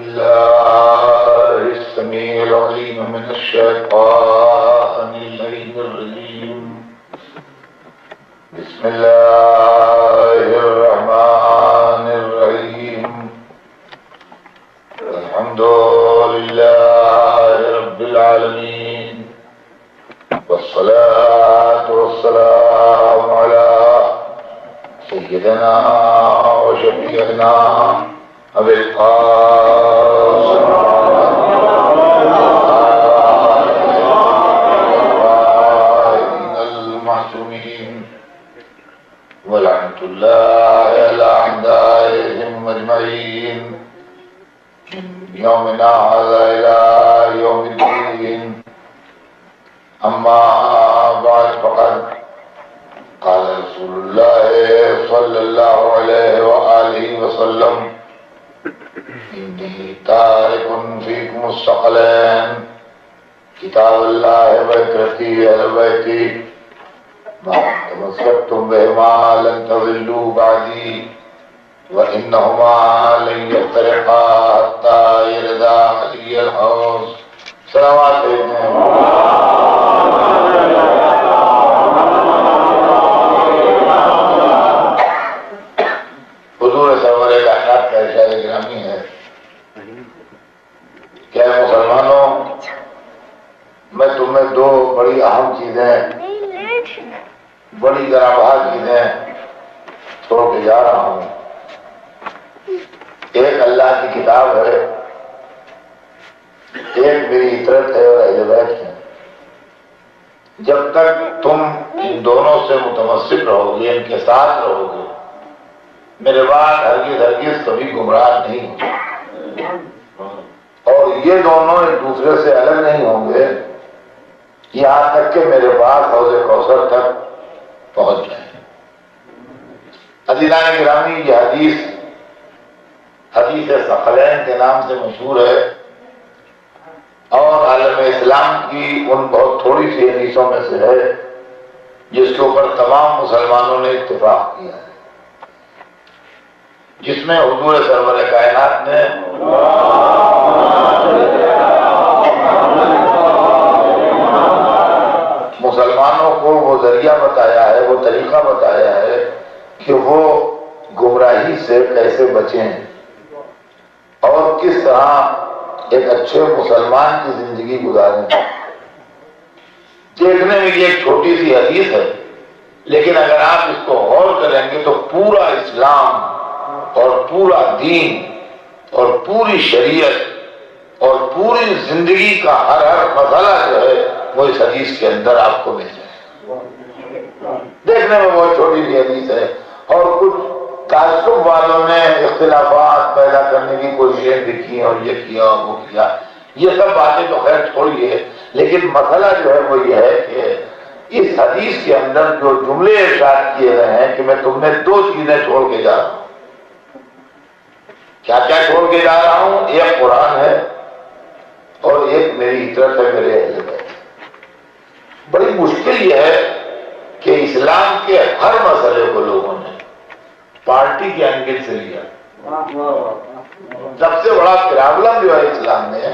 بالله السميع العليم من الشيطان اللعين الرجيم. بسم الله الرحمن الرحيم. الحمد لله رب العالمين، والصلاة والسلام على سيدنا وشفيعنا أبي القاسم المعصومين، ولعنة الله على أعدائهم أجمعين من يومنا هذا إلى يوم الدين. أما بعد، فقد قال رسول الله صلى الله عليه وآله وسلم: إني تارك فيكم الثقلين، كتاب الله وعترتي أهل بيتي، ما تمسكتم بهما لن تضلوا بعدي، وإنهما لن يفترقا حتى يردا علي الحوض. صلوات حضور سرور کائنات کا ارشاد گرامی ہے کہ اے مسلمانوں، میں تمہیں دو بڑی اہم چیزیں، بڑی گرانبہا چیزیں چھوڑ کے جا رہا ہوں. ایک اللہ کی کتاب ہے، ایک میری عطرت ہے اور اہل بیت ہے. جب تک تم ان دونوں سے متمسک رہو گے، ان کے ساتھ رہو گے، میرے بعد ہرگز کبھی گمراہ نہیں ہوں. اور یہ دونوں ایک دوسرے سے الگ نہیں ہوں گے یہاں تک کہ میرے بعد حوض کوثر تک پہنچ جائیں. عزیزان گرامی، یہ حدیث ثقلین کے نام سے مشہور ہے اور عالم اسلام کی ان بہت تھوڑی سی حدیثوں میں سے ہے جس کے اوپر تمام مسلمانوں نے اتفاق کیا ہے، جس میں حضور سرور کائنات نے مسلمانوں کو وہ ذریعہ بتایا ہے، وہ طریقہ بتایا ہے کہ وہ گمراہی سے کیسے بچیں اور کس طرح ایک اچھے مسلمان کی زندگی گزاریں. دیکھنے میں یہ ایک چھوٹی سی حدیث ہے، لیکن اگر آپ اس کو غور کریں گے تو پورا اسلام اور پورا دین اور پوری شریعت اور پوری زندگی کا ہر مسئلہ جو ہے وہ اس حدیث کے اندر آپ کو مل جائے. دیکھنے میں بہت چھوٹی سی حدیث ہے اور کچھ تعصب والوں نے اختلافات پیدا کرنے کی کوششیں بھی کی اور یہ کیا اور وہ کیا. یہ سب باتیں تو خیر چھوڑیے، لیکن مسئلہ جو ہے وہ یہ ہے کہ اس حدیث کے اندر جو جملے ارشاد کیے گئے ہیں کہ میں تم نے دو چیزیں چھوڑ کے جا رہا ہوں. کیا کیا چھوڑ کے جا رہا ہوں؟ ایک قرآن ہے اور ایک میری عطرت ہے، میرے اہل بیت. بڑی مشکل یہ ہے کہ اسلام کے ہر مسئلے کو لوگوں نے پارٹی کے اینگل سے لیا. سب سے بڑا پرابلم جو ہے اسلام میں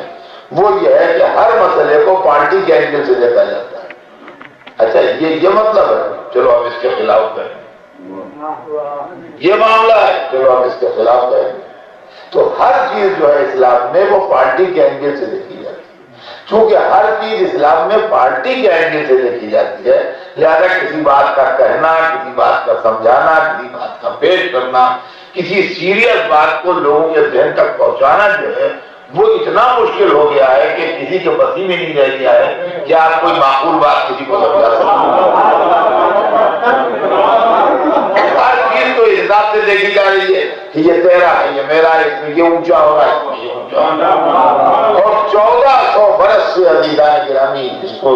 وہ یہ ہے کہ ہر مسئلے کو پارٹی کے اینگل سے دیکھا جاتا ہے. اچھا، یہ مطلب ہے، چلو ہم اس کے خلاف کریں. یہ معاملہ ہے، چلو ہم اس کے خلاف کریں. تو ہر چیز جو ہے اسلام میں وہ پارٹی کے اینگل سے دیکھی جاتی ہے. چونکہ ہر چیز اسلام میں پارٹی کے اینگل سے دیکھی جاتی ہے، لہذا کسی بات کا کہنا، کسی بات کا سمجھانا، کسی بات کا پیش کرنا، کسی سیریس بات کو لوگوں کے ذہن تک پہنچانا جو ہے وہ اتنا مشکل ہو گیا ہے کہ کسی کے بسی میں نہیں رہ گیا ہے کہ آپ کوئی معقول بات کسی کو سمجھا سکتے. ہر چیز تو اس حساب سے دیکھی جا رہی ہے کہ یہ تیرا ہے، یہ میرا ہے، اس میں یہ اونچا ہو رہا ہے، اس میں یہ اونچا ہو رہا ہے. اور 1400 برس سے عزیزان گرامی اس کو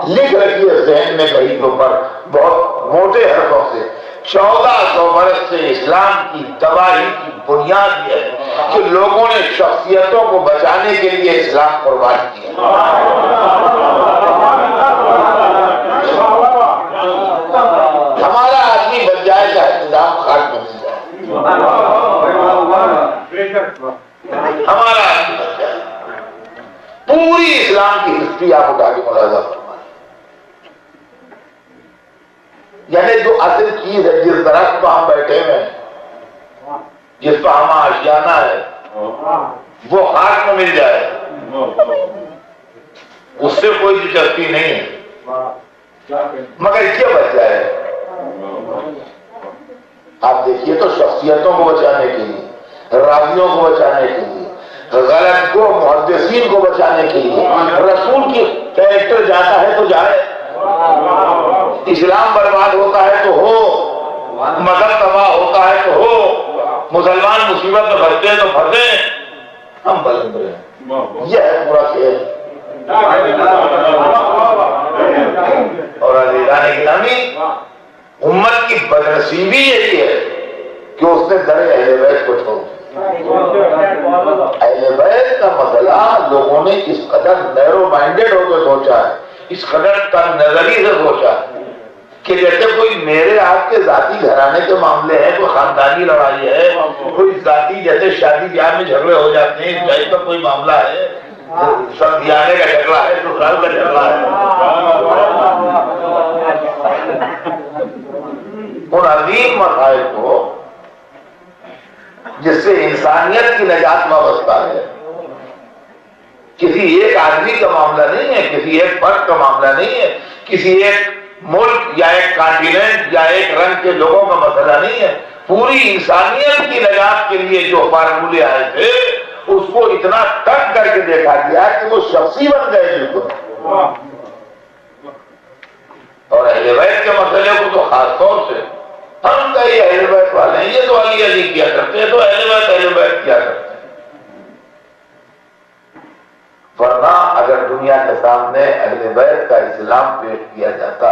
لکھ رکھیے ذہن میں کہیں کے اوپر بہت موٹے حرفوں سے، 1400 برس سے اسلام کی تباہی کی بنیاد یہ ہے کہ لوگوں نے شخصیتوں کو بچانے کے لیے اسلام قربان کیا. ہمارا آدمی بن جائے چاہے نظام خاک بن جائے، ہمارا پوری اسلام کی ہسٹری آپ اٹھا کے ملاحظہ فرمائیں، یعنی جو اصل چیز ہے، جس درخت پہ ہم بیٹھے ہوئے ہیں، جس پہ ہم آشیانہ ہے، وہ خاک میں مل جائے اس سے کوئی دلچسپی نہیں ہے، مگر یہ بچ جائے۔ آپ دیکھیے تو شخصیتوں کو بچانے کے لیے، راویوں کو بچانے کے لیے، غلط کو محدثین کو بچانے کے لیے رسول کی کیریکٹر جاتا ہے تو جائے، اسلام برباد ہوتا ہے تو ہو، مذہب تباہ ہوتا ہے تو ہو، مسلمان مصیبت میں پھنستے ہیں تو پھنسے، ہم بلند رہے، یہ ہے پورا کھیل۔ اور عزیزان گرامی، امت کی بدنصیبی یہی ہے کہ اس نے در اہل بیت کو چھوڑ دیا۔ اہل بیت کا مسئلہ لوگوں نے اس قدر نیرو مائنڈیڈ ہو کے سوچا ہے، اس قدر تنگ نظری سے سوچا ہے کہ جیسے کوئی میرے آپ کے ذاتی گھرانے کے معاملے ہیں، کوئی خاندانی لڑائی ہے، کوئی ذاتی جیسے شادی بیاہ میں جھگڑے ہو جاتے ہیں، اس ٹائپ کا کوئی معاملہ ہے، سب دیانے کا جھگڑا ہے، سسرال کا جھگڑا ہے، ان عظیم مسائل کو جس سے انسانیت کی نجات وابستہ ہے، کسی ایک آدمی کا معاملہ نہیں ہے، کسی ایک فرد کا معاملہ نہیں ہے، کسی ایک ملک یا ایک کانٹیننٹ یا ایک رنگ کے لوگوں کا مسئلہ نہیں ہے، پوری انسانیت کی نجات کے لیے جو فارمولے آئے تھے اس کو اتنا تنگ کر کے دیکھا گیا کہ وہ شخصی بن گئے بالکل۔ اور اہل بیت کے مسئلے کو تو خاص طور سے ہم کئی اہل بیت والے ہیں، یہ تو علی علی کیا کرتے ہیں، تو اہل بیت کیا کرتے ہیں، ورنہ اگر دنیا کے سامنے اہل بیت کا اسلام پیش کیا جاتا،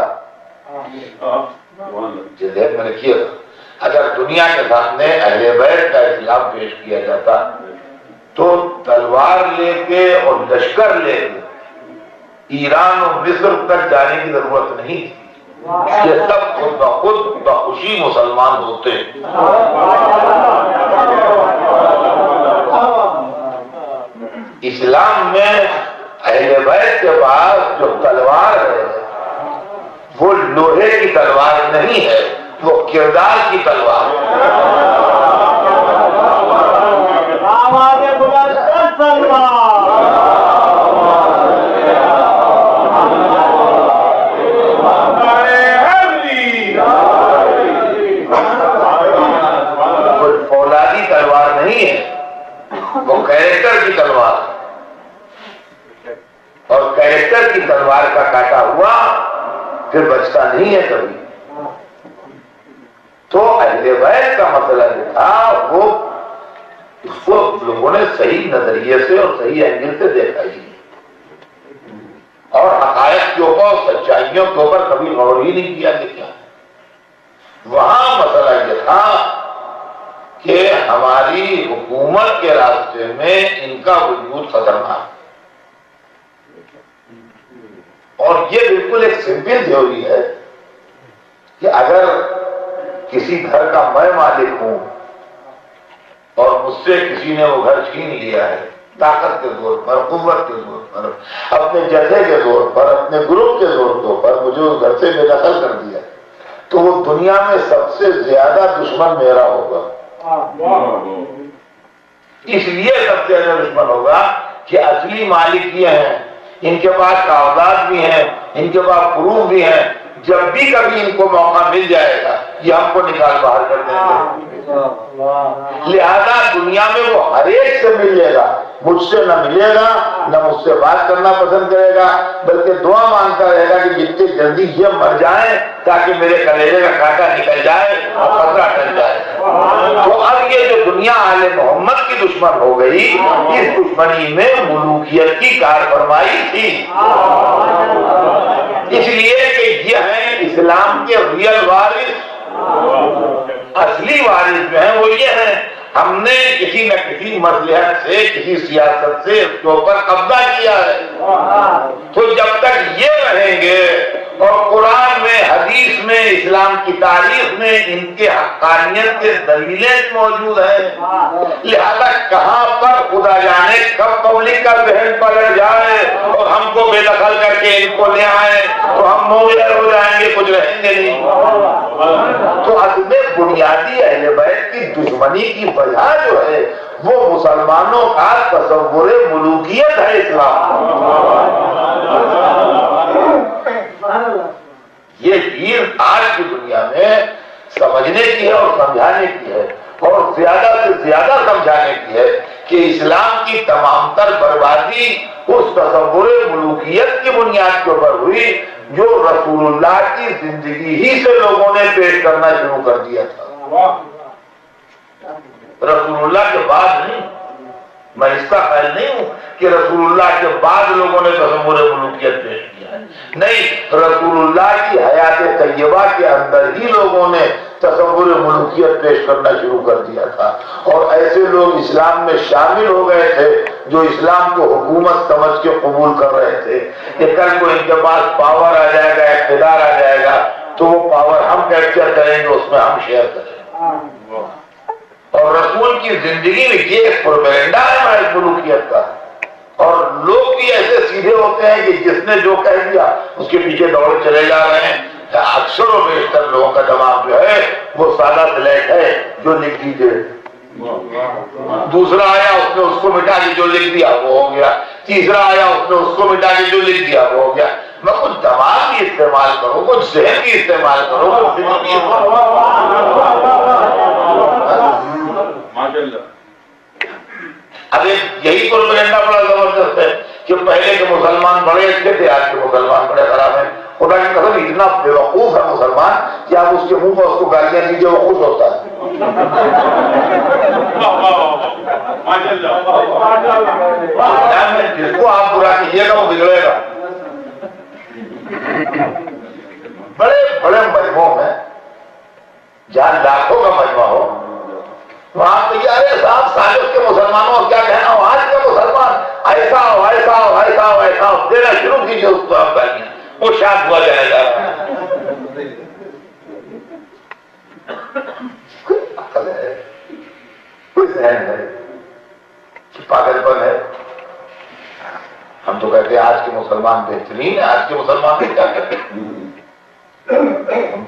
جلد میں لکھیے گا، اگر دنیا کے سامنے اہل بیت کا اسلام پیش کیا جاتا تو تلوار لے کے اور لشکر لے کے ایران اور مصر تک جانے کی ضرورت نہیں تھی، یہ سب خود بخود بخوشی مسلمان ہوتے۔ اسلام میں اہل بیت کے پاس جو تلوار ہے وہ لوہے کی تلوار نہیں ہے، وہ کردار کی تلوار ہے۔ فولادی تلوار نہیں ہے، وہ کیریکٹر کی تلوار، اور کیریکٹر کی تلوار کا کاٹا ہوا پھر بچتا نہیں ہے کبھی۔ تو اہل بیت کا مسئلہ جو تھا وہ اس کو لوگوں نے صحیح نظریے سے اور صحیح اینگل سے دیکھا ہی، اور حقائق کے اوپر، سچائیوں کے اوپر کبھی غور ہی نہیں کیا کہ کیا۔ وہاں مسئلہ یہ تھا کہ ہماری حکومت کے راستے میں ان کا وجود خطرناک، اور یہ بالکل ایک سمپل تھیوری ہے کہ اگر کسی گھر کا میں مالک ہوں اور مجھ سے کسی نے وہ گھر چھین لیا ہے، طاقت کے زور پر، قوت کے زور پر، اپنے جتھے کے زور پر، اپنے گروپ کے زور پر مجھے اس گھر سے بے دخل کر دیا، تو وہ دنیا میں سب سے زیادہ دشمن میرا ہوگا۔ اس لیے سب سے زیادہ دشمن ہوگا کہ اصلی مالک یہ ہیں، ان کے پاس کاغذات بھی ہیں، ان کے پاس پروف بھی ہیں، جب بھی کبھی ان کو موقع مل جائے گا یہ ہم کو نکال باہر کر دیں گے۔ لہذا دنیا میں وہ ہر ایک سے مل لے گا، مجھ سے نہ ملے گا، نہ مجھ سے بات کرنا پسند کرے گا، بلکہ دعا مانگتا رہے گا کہ جتنے جلدی یہ مر جائیں تاکہ میرے کلیجے کا کانٹا نکل جائے اور خطرہ ٹل جائے۔ تو اب یہ جو دنیا آل محمد کی دشمن ہو گئی، اس دشمنی میں ملوکیت کی کار فرمائی تھی، اس لیے کہ یہ ہیں اسلام کے ریئل وارث، اصلی وارث جو ہیں وہ یہ ہیں۔ ہم نے کسی نہ کسی مصلحت سے، کسی سیاست سے اس کے اوپر قبضہ کیا ہے، تو جب تک یہ رہیں گے اور قرآن میں، حدیث میں، اسلام کی تاریخ میں ان کے حقانیت کے دلیلیں موجود ہیں۔ لہذا کہاں پر خدا جانے کب پبلک کا ذہن پلٹ جائے اور ہم کو بے دخل کر کے ان کو لے آئے تو ہم موجود ہو جائیں گے، کچھ رہیں گے نہیں۔ تو اصل میں بنیادی اہل بیت کی دشمنی کی وجہ جو ہے وہ مسلمانوں کا تصور ملوکیت ہے اسلام۔ یہ چیز آج کی دنیا میں سمجھنے کی ہے اور سمجھانے کی ہے، اور زیادہ سے زیادہ سمجھانے کی ہے کہ اسلام کی تمام تر بربادی اس تصور ملوکیت کی بنیاد کے اوپر ہوئی جو رسول اللہ کی زندگی ہی سے لوگوں نے پیش کرنا شروع کر دیا تھا۔ رسول اللہ کے بعد نہیں، میں اس کا خیال نہیں ہوں کہ رسول اللہ کے بعد لوگوں نے تصور ملوکیت پیش کیا ہے، نہیں، رسول اللہ کی حیات طیبہ کے اندر ہی لوگوں نے تصور ملوکیت پیش کرنا شروع کر دیا تھا، اور ایسے لوگ اسلام میں شامل ہو گئے تھے جو اسلام کو حکومت سمجھ کے قبول کر رہے تھے کہ کل کو ان کے پاس پاور آ جائے گا، اقتدار آ جائے گا تو وہ پاور ہم کیپچر کریں گے، اس میں ہم شیئر کریں گے۔ اور رسول کی زندگی میں یہ ایک پروپیگنڈا ہے ہماری ملوکیت کا، اور لوگ بھی ایسے سیدھے ہوتے ہیں کہ جس نے جو کہہ دیا اس کے پیچھے دوڑ چلے جا رہے ہیں۔ اکثر و بیشتر لوگوں کا دماغ جو ہے وہ سادہ سلیٹ ہے، جو لکھ دیجیے، دوسرا آیا اس نے اس کو مٹا کے جو لکھ دیا وہ ہو گیا، تیسرا آیا اس نے اس کو مٹا کے جو لکھ دیا وہ ہو گیا۔ میں کچھ دماغ بھی استعمال کرو، کچھ ذہن بھی استعمال کرو، اب یہی پروپیگنڈا بڑا زبردست ہے کہ پہلے کے مسلمان بڑے اچھے تھے، آج کے مسلمان بڑے خراب ہیں۔ خدا کی قسم اتنا بیوقوف ہے مسلمان کہ آپ اس کے منہ پر اس کو گالیاں دیجیے وہ خوش ہوتا ہے۔ جس کو آپ برا کیجیے گا وہ بگڑے گا۔ بڑے بڑے مجموعوں میں جہاں لاکھوں کا مجموعہ ہو وہاں تیار ہے صاحب سابق کے مسلمانوں اور کیا کہنا ہو، آج کے مسلمان ایسا ہو ایسا ہو ایسا ہو ایسا ہو دینا شروع کیجیے اس کو آپ گالیاں، وہ شاد ہوا جائے گا۔ کوئی عقل ہے، کوئی ذہن ہے، پاگل پن ہے۔ ہم تو کہتے ہیں آج کے مسلمان بہترین ہے، آج کے مسلمان کیا کہتے ہیں؟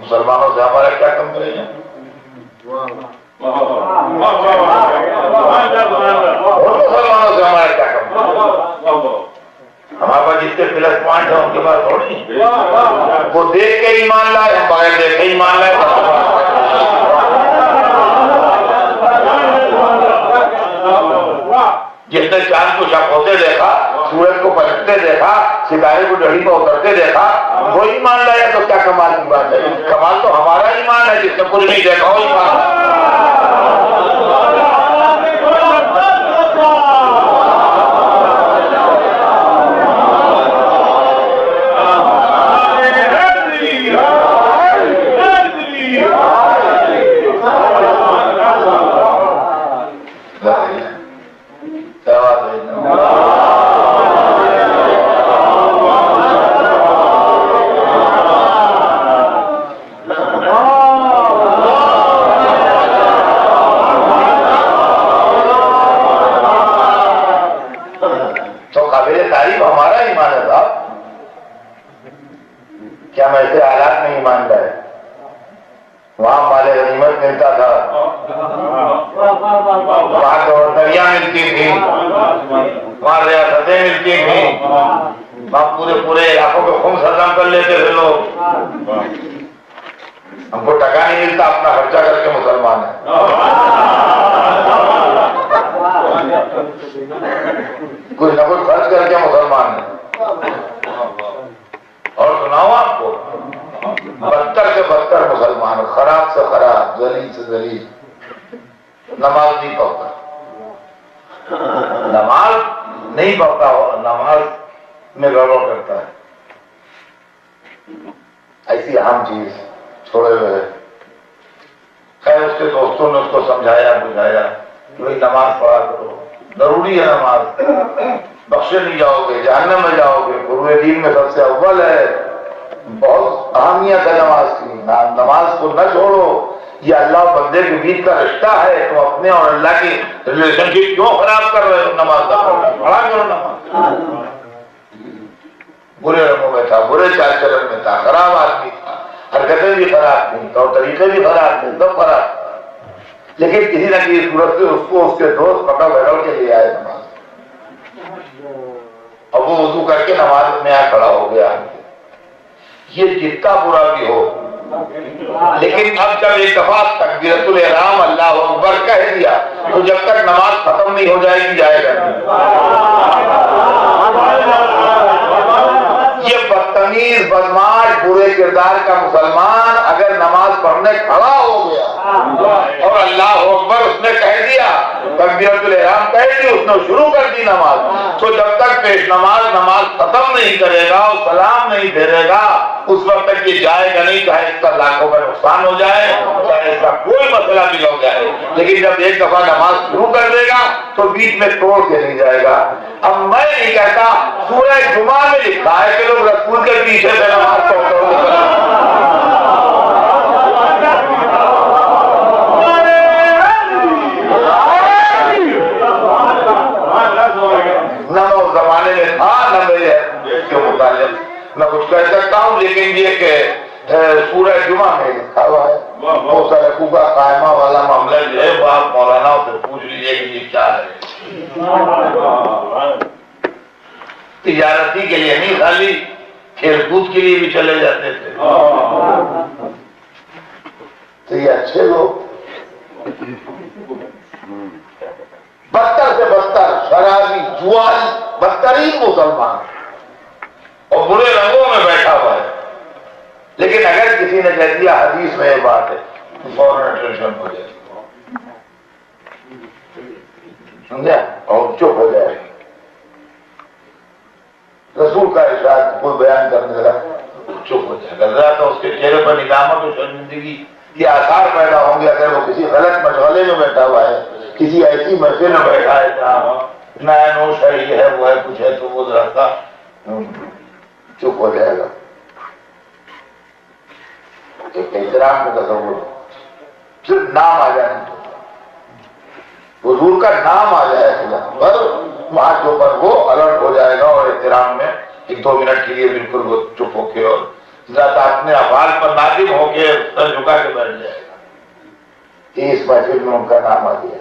مسلمانوں سے ہمارا کیا کم کریں گے؟ مسلمانوں سے ہمارا کیا کم کریں گے؟ ہمارے پاس جتنے پلس پوائنٹ ہیں ان کے پاس تھوڑی، وہ دیکھ کے ایمان لائے، ہم بغیر دیکھے ایمان لائے۔ جس نے چاند کو شک ہوتے دیکھا، سورج کو پلٹتے دیکھا، ستارے کو ڈڑی پر اترتے دیکھا، وہ ایمان لایا تو کیا کمال کی بات ہے؟ کمال تو ہمارا ایمان ہے، جس نے کچھ نہیں دیکھا وہ ایمان۔ پورے علاقوں کو خون ہضم کر لیتے تھے لوگ، ہم کو ٹکا نہیں ملتا، اپنا خرچہ کر کے مسلمان ہے۔ کچھ نہ کچھ خرچ کر کے مسلمان ہے۔ اور سناؤ آپ کو، بدتر سے بدتر مسلمان، خراب سے خراب، ذلیل سے ذلیل، نماز نہیں پڑھتا، نماز نہیں پڑھتا، نماز میں گڑبڑ کرتا ہے، ایسی اہم چیز چھوڑے ہوئے۔ خیر اس کے دوستوں نے اس کو سمجھایا بجھایا کہ بھائی نماز پڑھا کرو، ضروری ہے نماز، بخشے نہیں جاؤ گے، جہنم میں جاؤ گے، قرب دین میں سب سے اول ہے بہت اہمیت ہے نماز کی. نماز کو نہ چھوڑو. یہ اللہ اور بندے کے بیچ کا رشتہ ہے. تم اپنے اور اللہ کی ریلیشن شپ کیوں خراب کر رہے ہو؟ نماز کا پڑھا کرو نماز. برے رنگوں میں تھا, برے چال چلن میں تھا, خراب آدمی تھا, حرکتیں بھی خراب تھیں, طور طریقے بھی خراب تھے, سب خراب. لیکن کسی نہ کسی صورت سے اس کو اس کے دوست پکڑ بگڑ کے لے آئے نماز. اب وہ وضو کر کے نماز میں آ کھڑا ہو گیا. یہ جتنا برا بھی ہو, لیکن اب جب ایک دفعہ تکبیرۃ الاحرام اللہ اکبر کہہ دیا تو جب تک نماز ختم نہیں ہو جائے گی جائے گا نہیں. یہ بدتمیز بدماش برے کردار کا مسلمان اگر نماز پڑھنے کھڑا ہو گیا اور اللہ اکبر اس نے کہہ دیا, تکبیرۃ الاحرام کہہ دی, اس نے شروع کر دی نماز, تو جب تک پیش نماز ختم نہیں کرے گا اور سلام نہیں پھیرے گا اس وقت تک یہ جائے گا نہیں, چاہے اس کا لاکھوں کا نقصان ہو جائے, چاہے اس کا کوئی مسئلہ بھی ہو جائے. لیکن جب ایک دفعہ نماز شروع کر دے گا تو بیچ میں توڑ کے نہیں جائے گا. اب میں نہیں کہتا, سورہ جمعہ میں لکھا ہے کہ لوگ رسول کے پیچھے سے نماز پڑھتے نہ اس زمانے میں تھا, نہ میرے اس کے متعلق میں کچھ کہہ سکتا ہوں. لیکن یہ کہ سورہ جمعہ میں لکھا ہوا ہے. بہت سارے کوبا قائمہ والا معاملہ جو ہے وہ آپ مولانا سے پوچھ لیجیے کہ یہ کیا ہے. تجارتی کے لیے نہیں, خالی کھیل کود کے لیے بھی چلے جاتے تھے. تو یہ اچھے لوگ بدتر سے بدتر شرابی جواری بدترین مسلمان اور برے رنگوں میں بیٹھا ہوا ہے. لیکن اگر کسی نے کہہ دیا حدیث میں یہ بات ہے فوراً ٹینشن ہو جائے, سمجھا, اور چپ ہو جائے. رسول کا ارشاد کوئی بیان کرنے لگا چپ ہو جائے گا. ذرا تو اس کے چہرے پر ندامت و شرمندگی کے آثار پیدا ہوں گے اگر وہ کسی غلط مشغلے میں بیٹھا ہوا ہے, کسی ایسی محفل میں بیٹھا ہے جہاں نیا نوش ہے, یہ ہے وہ ہے, کچھ ہے, تو وہ ذرا سا چپ ہو جائے گا. ایک احترام کا تصور, صرف نام آ جائے, حضور کا نام آ جائے پر وہاں کے اوپر وہ الرٹ ہو جائے گا اور احترام میں 1-2 منٹ کے لیے بالکل وہ چپ ہو کے اور ذرا اپنے افعال پر نادم ہو کے سر جھکا کے بیٹھ جائے گا. اس محفل میں ان کا نام آ گیا.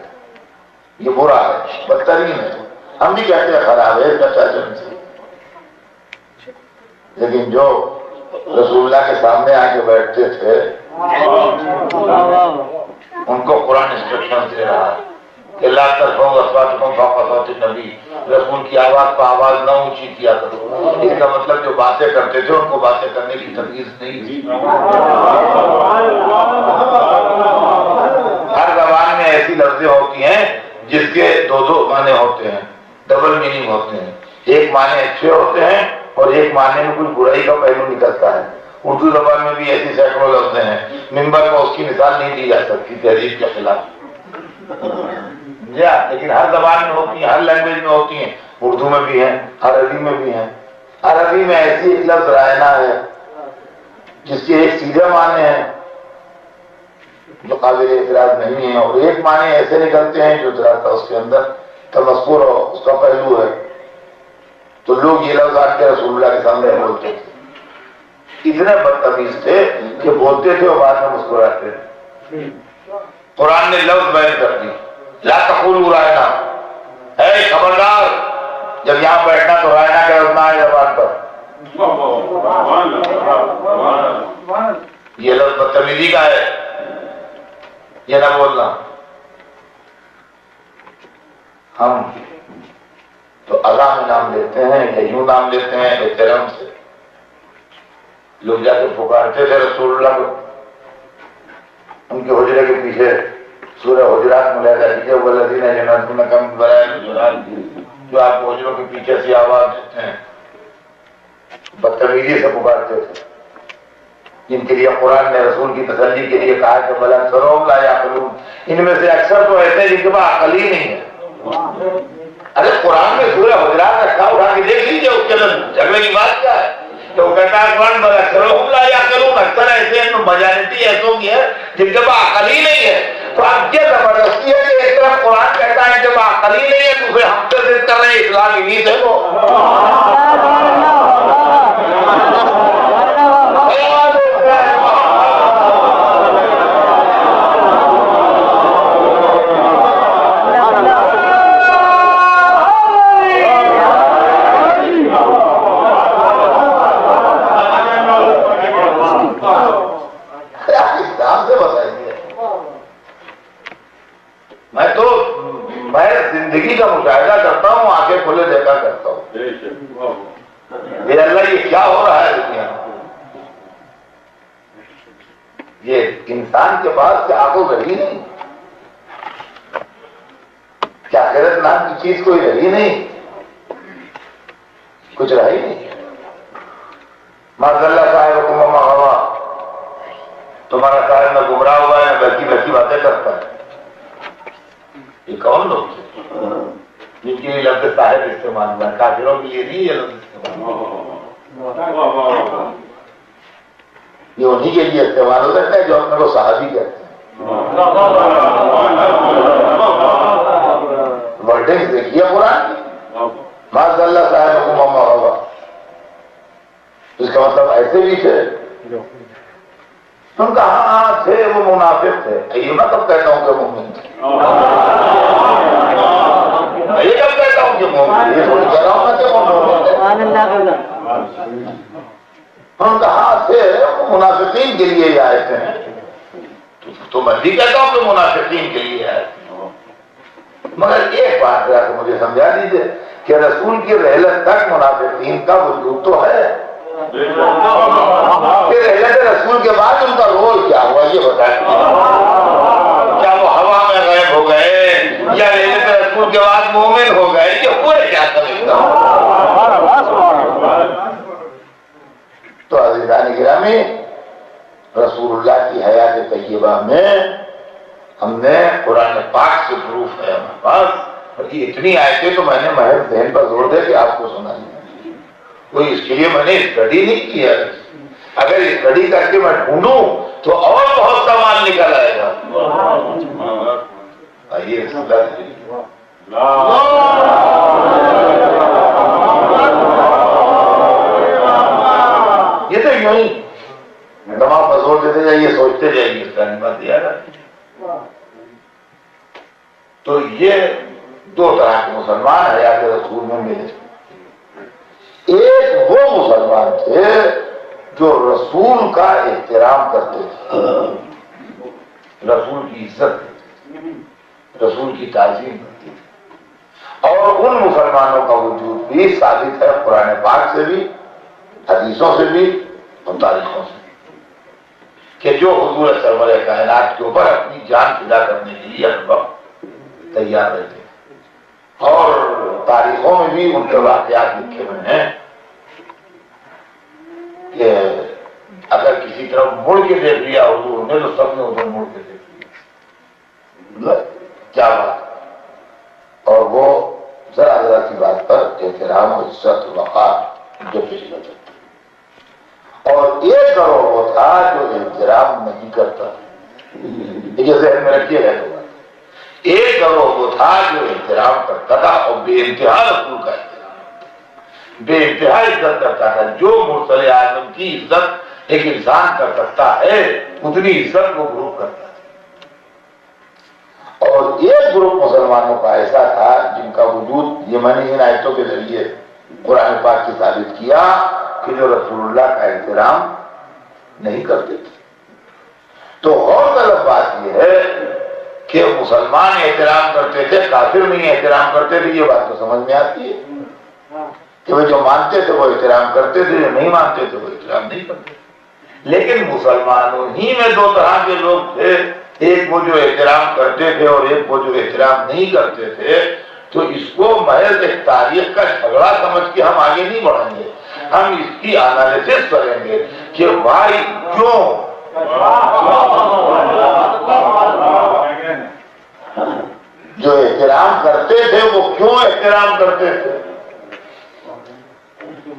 یہ برا ہے, بدترین ہے. ہم بھی کہتے ہیں خراب ہے, اس کا چاچن سے. لیکن جو رسول اللہ کے سامنے آ کے بیٹھتے تھے ان کو قرآن انسٹرکشن دے رہا ہے کہ لا ترفعوا اصواتکم فوق صوت النبی, رسول کی آواز پر آواز نہ اونچی کیا کرو. اس کا مطلب جو باتیں کرتے تھے ان کو باتیں کرنے کی تمیز نہیں تھی. ہر زبان میں ایسی لفظیں ہوتی ہیں جس کے 2 معنی ہوتے ہیں, ڈبل میننگ ہوتے ہیں. ایک معنی اچھے ہوتے ہیں اور ایک معنی میں کچھ برائی کا پہلو نکلتا ہے. اردو زبان میں بھی ایسی سینکڑوں لفظیں ہیں, منبر میں اس کی مثال نہیں دی جا سکتی تہذیب کے خلاف. لیکن ہر زبان میں ہوتی ہیں, ہر لینگویج میں ہوتی ہیں. اردو میں بھی ہیں, عربی میں بھی ہیں. عربی میں ایسی ایک لفظ رائنا ہے جس کے ایک سیدھے معنی ہیں جو قابل اعتراض نہیں ہے, اور ایک معنی ایسے نکلتے ہیں جو ذرا سا اس کے اندر تمسخر ہو, اس کا پہلو ہے. تو لوگ یہ لفظ آ کے رسول اللہ کے سامنے بولتے تھے. اتنے بدتمیز تھے کہ بولتے تھے اور بعد میں مسکراتے تھے. قرآن نے لفظ بیان کر دی, لا تقولوا رائنا, اے خبردار جب یہاں بیٹھنا تو رائنا کا لفظ نہ آئے زبان پر. یہ لفظ بدتمیزی کا ہے, یہ نہ بولنا. ہم تو اللہ میں نام لیتے ہیں یا یوں نام لیتے ہیں احترام سے. لوگ جا کے پکارتے تھے رسول اللہ کو, ان کے حجرے کے پیچھے سورہ حجرات میں لے جاتی ہے والذین یجعلون کم برائے حجرات, جو آپ کو حجروں کے پیچھے سے آواز دیتے ہیں, بدتمیزی سے پکارتے تھے. جن کے لیے قرآن نے رسول کی تسلی کے لیے کہا کہ بل اکثرهم لا یعقلون, ان میں سے اکثر تو ایسے ہیں جن کے پاس عقل ہی نہیں ہے. ارے قرآن میں سورہ حجرات رکھا, اٹھا کے دیکھ لیجیے اس کے اندر جھگڑے کی بات کیا ہے. تو کہتا ہے قرآن بلا کرو ہم لا یا کرون اکثر ایسے ہیں مجانتی ایسوں کی ہے جن کے پاس عقل ہی نہیں ہے. تو اب یہ زبردستی ہے کہ ایک طرف قرآن کہتا ہے جب عقل ہی نہیں ہے دوسرے ہم سے ضد کر رہے ہیں اسلام انہی سے وہ زندگی کا مشاہدہ کرتا ہوں آنکھیں کھلے دیکھا کرتا ہوں یہ اللہ یہ کیا ہو رہا ہے دنیا میں. یہ انسان کے پاس کیا عقل رہی نہیں, کیا آخرت نام کی چیز کوئی رہی نہیں, کچھ رہی نہیں. ماشاء اللہ صاحب حکم ہوا تمہارا صاحب نہ گمراہ ہوا ہے نہ بلکی بلکی باتیں کرتا ہے. یہ کون لوگ تھے جن کے لیے لفظ صاحب استعمال ہوا ہے؟ کافروں کے لیے نہیں یہ لفظ استعمال ہوا, یہ انہی کے لیے استعمال ہو سکتا ہے جو اپنے کو صحابی کہتے ہیں. ورڈنگ دیکھیے قرآن کی ماشاء اللہ صاحب حکم ہوگا, اس کا مطلب ایسے بھی تھے. تم کہاں ہاں تھے وہ منافق تھے. یہ میں کب کہتا ہوں کہ مومن تھے, یہ کب کہتا ہوں کہ مومن, یہ تھوڑی کہہ رہا ہوں میں کہ مومن تھے. ہم کہاں تھے وہ منافقین کے لیے یہ آئے تھے. تو میں بھی کہتا ہوں کہ منافقین کے لیے آئے تھے. مگر ایک بات ذرا مجھے سمجھا دیجیے کہ رسول کی رحلت تک منافقین کا وجود تو ہے, پھر رحلت رسول کے بعد ان کا رول کیا ہوا یہ بتائیں. کیا وہ ہوا میں غائب ہو گئے یا رحلت رسول کے بعد مومن ہو گئے, یہ پورے کیا سمجھتا ہوں. تو عزیزان گرامی رسول اللہ کی حیات طیبہ میں ہم نے قرآن پاک سے پروف ہے ہمارے پاس, اور یہ اتنی آیتیں تو میں نے محض ذہن پر زور دے کے آپ کو سنائی. کوئی اس کے لیے میں نے اسٹڈی نہیں کیا. اگر اسٹڈی کر کے میں ڈھونڈوں تو اور بہت سامان نکل آئے گا. آئیے یہ تو یوں ہی دماغ پر زور دیتے جائیے, سوچتے جائیے, اس کا نمبر دیا گا. تو یہ دو طرح کے مسلمان حیات رسول میں ملے. ایک وہ مسلمان تھے جو رسول کا احترام کرتے تھے, رسول کی عزت, رسول کی تعظیم کرتے تھے. اور ان مسلمانوں کا وجود بھی ثابت ہے قرآن پاک سے بھی, حدیثوں سے بھی اور تاریخوں سے بھی, کہ جو حضور سرور کائنات کے اوپر اپنی جان فدا کرنے کے لیے ہر وقت تیار رہتے. اور تاریخوں میں بھی ان کے واقعات لکھے ہوئے ہیں کہ اگر کسی طرف مڑ کے دیکھ لیا حضور نے تو سب نے ادھر مڑ کے دیکھ لیا. کیا بات. اور وہ ذرا ذرا کی بات پر احترام و عزت و وقار جو پیش کرتے. اور ایک گروہ وہ تھا جو احترام نہیں کرتا. یہ ذہن میں رکھیے گا. ایک گروہ وہ تھا جو احترام کرتا تھا اور بے انتہا رسول کا احترام, بے انتہا عزت کرتا تھا. جو مرسل اعظم کی عزت ایک انسان کر سکتا ہے اتنی عزت وہ گروپ کرتا تھا. اور ایک گروپ مسلمانوں کا ایسا تھا جن کا وجود یہ میں نے ان آیتوں کے ذریعے قرآن پاک کی ثابت کیا کہ جو رسول اللہ کا احترام نہیں کرتے تھے. تو غور طلب بات یہ ہے کہ مسلمان احترام کرتے تھے, کافر نہیں احترام کرتے تھے. یہ بات تو سمجھ میں آتی ہے کہ وہ جو مانتے تھے وہ احترام کرتے تھے, جو نہیں مانتے تھے وہ احترام نہیں کرتے. لیکن مسلمانوں ہی میں دو طرح کے لوگ تھے, ایک وہ جو احترام کرتے تھے اور ایک وہ جو احترام نہیں کرتے تھے. تو اس کو محض ایک تاریخ کا جھگڑا سمجھ کے ہم آگے نہیں بڑھیں گے, ہم اس کی انالیسس کریں گے کہ بھائی کیوں جو احترام کرتے تھے وہ کیوں احترام کرتے تھے.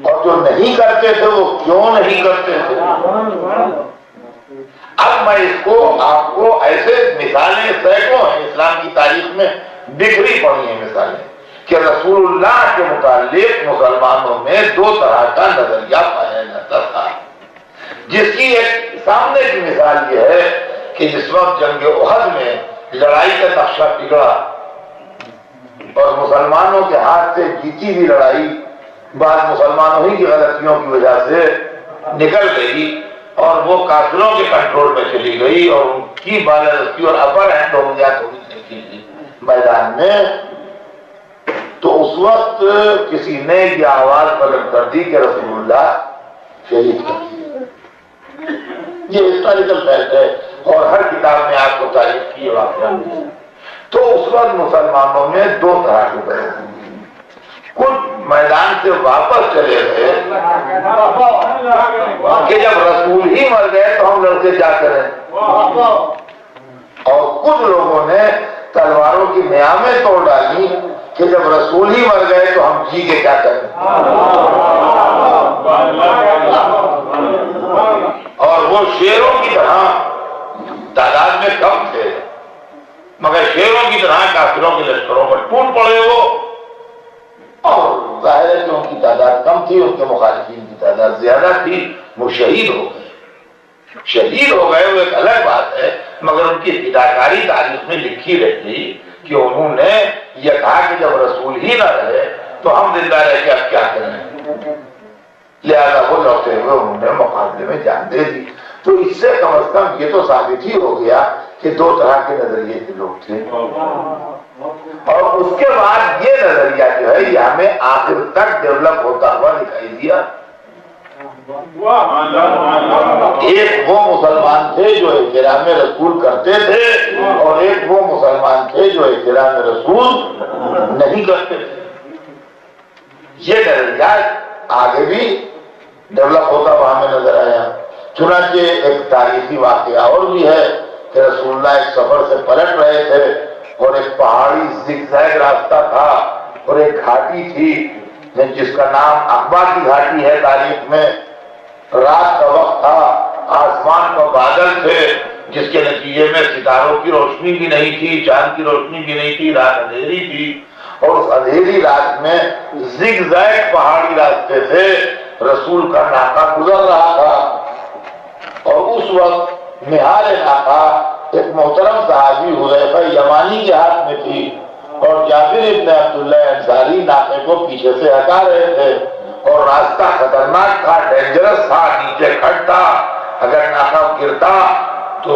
اور جو نہیں کرتے تھے وہ کیوں نہیں کرتے تھے. اب میں اس کو آپ کو ایسے مثالیں سینکڑوں ہیں اسلام کی تاریخ میں بکھری پڑی ہیں مثالیں کہ رسول اللہ کے متعلق مسلمانوں میں دو طرح کا نظریہ پایا جاتا تھا. جس کی ایک سامنے کی مثال یہ ہے کہ جس وقت جنگ احد میں لڑائی کا نقشہ بگڑا اور مسلمانوں کے ہاتھ سے جیتی ہوئی لڑائی بعض مسلمانوں ہی کی غلطیوں کی وجہ سے نکل گئی اور وہ کافروں کے کنٹرول میں چلی گئی اور ان کی بالادستی اور اپر ہینڈ ہو گیا تھوڑی میدان میں. تو اس وقت کسی نے یہ آواز بلند کر دی کہ رسول اللہ شہید کر دیے. یہ ہسٹوریکل فیکٹ ہے اور ہر کتاب میں آپ کو تاریخ کی واقعہ. تو اس وقت مسلمانوں میں دو طرح کے بڑے کچھ میدان سے واپس چلے گئے کہ جب رسول ہی مر گئے تو ہم لڑکے کیا کریں, اور کچھ لوگوں نے تلواروں کی نیامیں توڑ ڈالی کہ جب رسول ہی مر گئے تو ہم جی کے کیا کریں. اور وہ شیروں کی طرح تعداد میں کم تھے مگر شیروں کی طرح کافروں کے لشکروں پر ٹوٹ پڑے وہ, اور ظاہر ہے کہ ان کی تعداد کم تھی, ان کے مخالفین کی تعداد زیادہ تھی. وہ شہید ہو گئے. شہید ہو گئے وہ ایک الگ بات ہے مگر ان کی فداکاری تاریخ میں لکھی رہتی کہ انہوں نے یہ کہا کہ جب رسول ہی نہ رہے تو ہم زندہ رہ کے اب کیا کریں, لہذا وہ لوٹے ہوئے انہوں نے مقابلے میں جان دے دی. تو اس سے کم از کم یہ تو ثابت ہی ہو گیا کہ دو طرح کے نظریے کے لوگ تھے. اور اس کے بعد یہ نظریہ جو ہے یہ ہمیں آخر تک ڈیولپ ہوتا ہوا دکھائی دیا. ایک وہ مسلمان تھے جو احترام رسول کرتے تھے اور ایک وہ مسلمان تھے جو احترام رسول نہیں کرتے تھے. یہ نظریہ آگے بھی ڈیولپ ہوتا ہوا ہمیں نظر آیا. چنانچہ ایک تاریخی واقعہ اور بھی ہے کہ رسول اللہ ایک سفر سے پلٹ رہے تھے اور ایک پہاڑی زگ زیگ راستہ تھا اور ایک گھاٹی تھی جس کا نام عقبہ کی گھاٹی ہے تاریخ میں. رات کا وقت تھا, آسمان پر بادل تھے جس کے نتیجے میں ستاروں کی روشنی بھی نہیں تھی, چاند کی روشنی بھی نہیں تھی, رات اندھیری تھی. اور اس اندھیری رات میں زگ زیگ پہاڑی راستے سے رسول کا ناکہ گزر رہا تھا اور اس وقت نہال ناکہ ایک محترم صحابی حذیفہ یمانی کے ہاتھ میں تھی اور جابر ابن عبداللہ انصاری ناکے کو پیچھے سے ہٹا رہے تھے اور راستہ خطرناک تھا, ڈینجرس تھا, نیچے کھڈ تھا. اگر ناکہ گرتا تو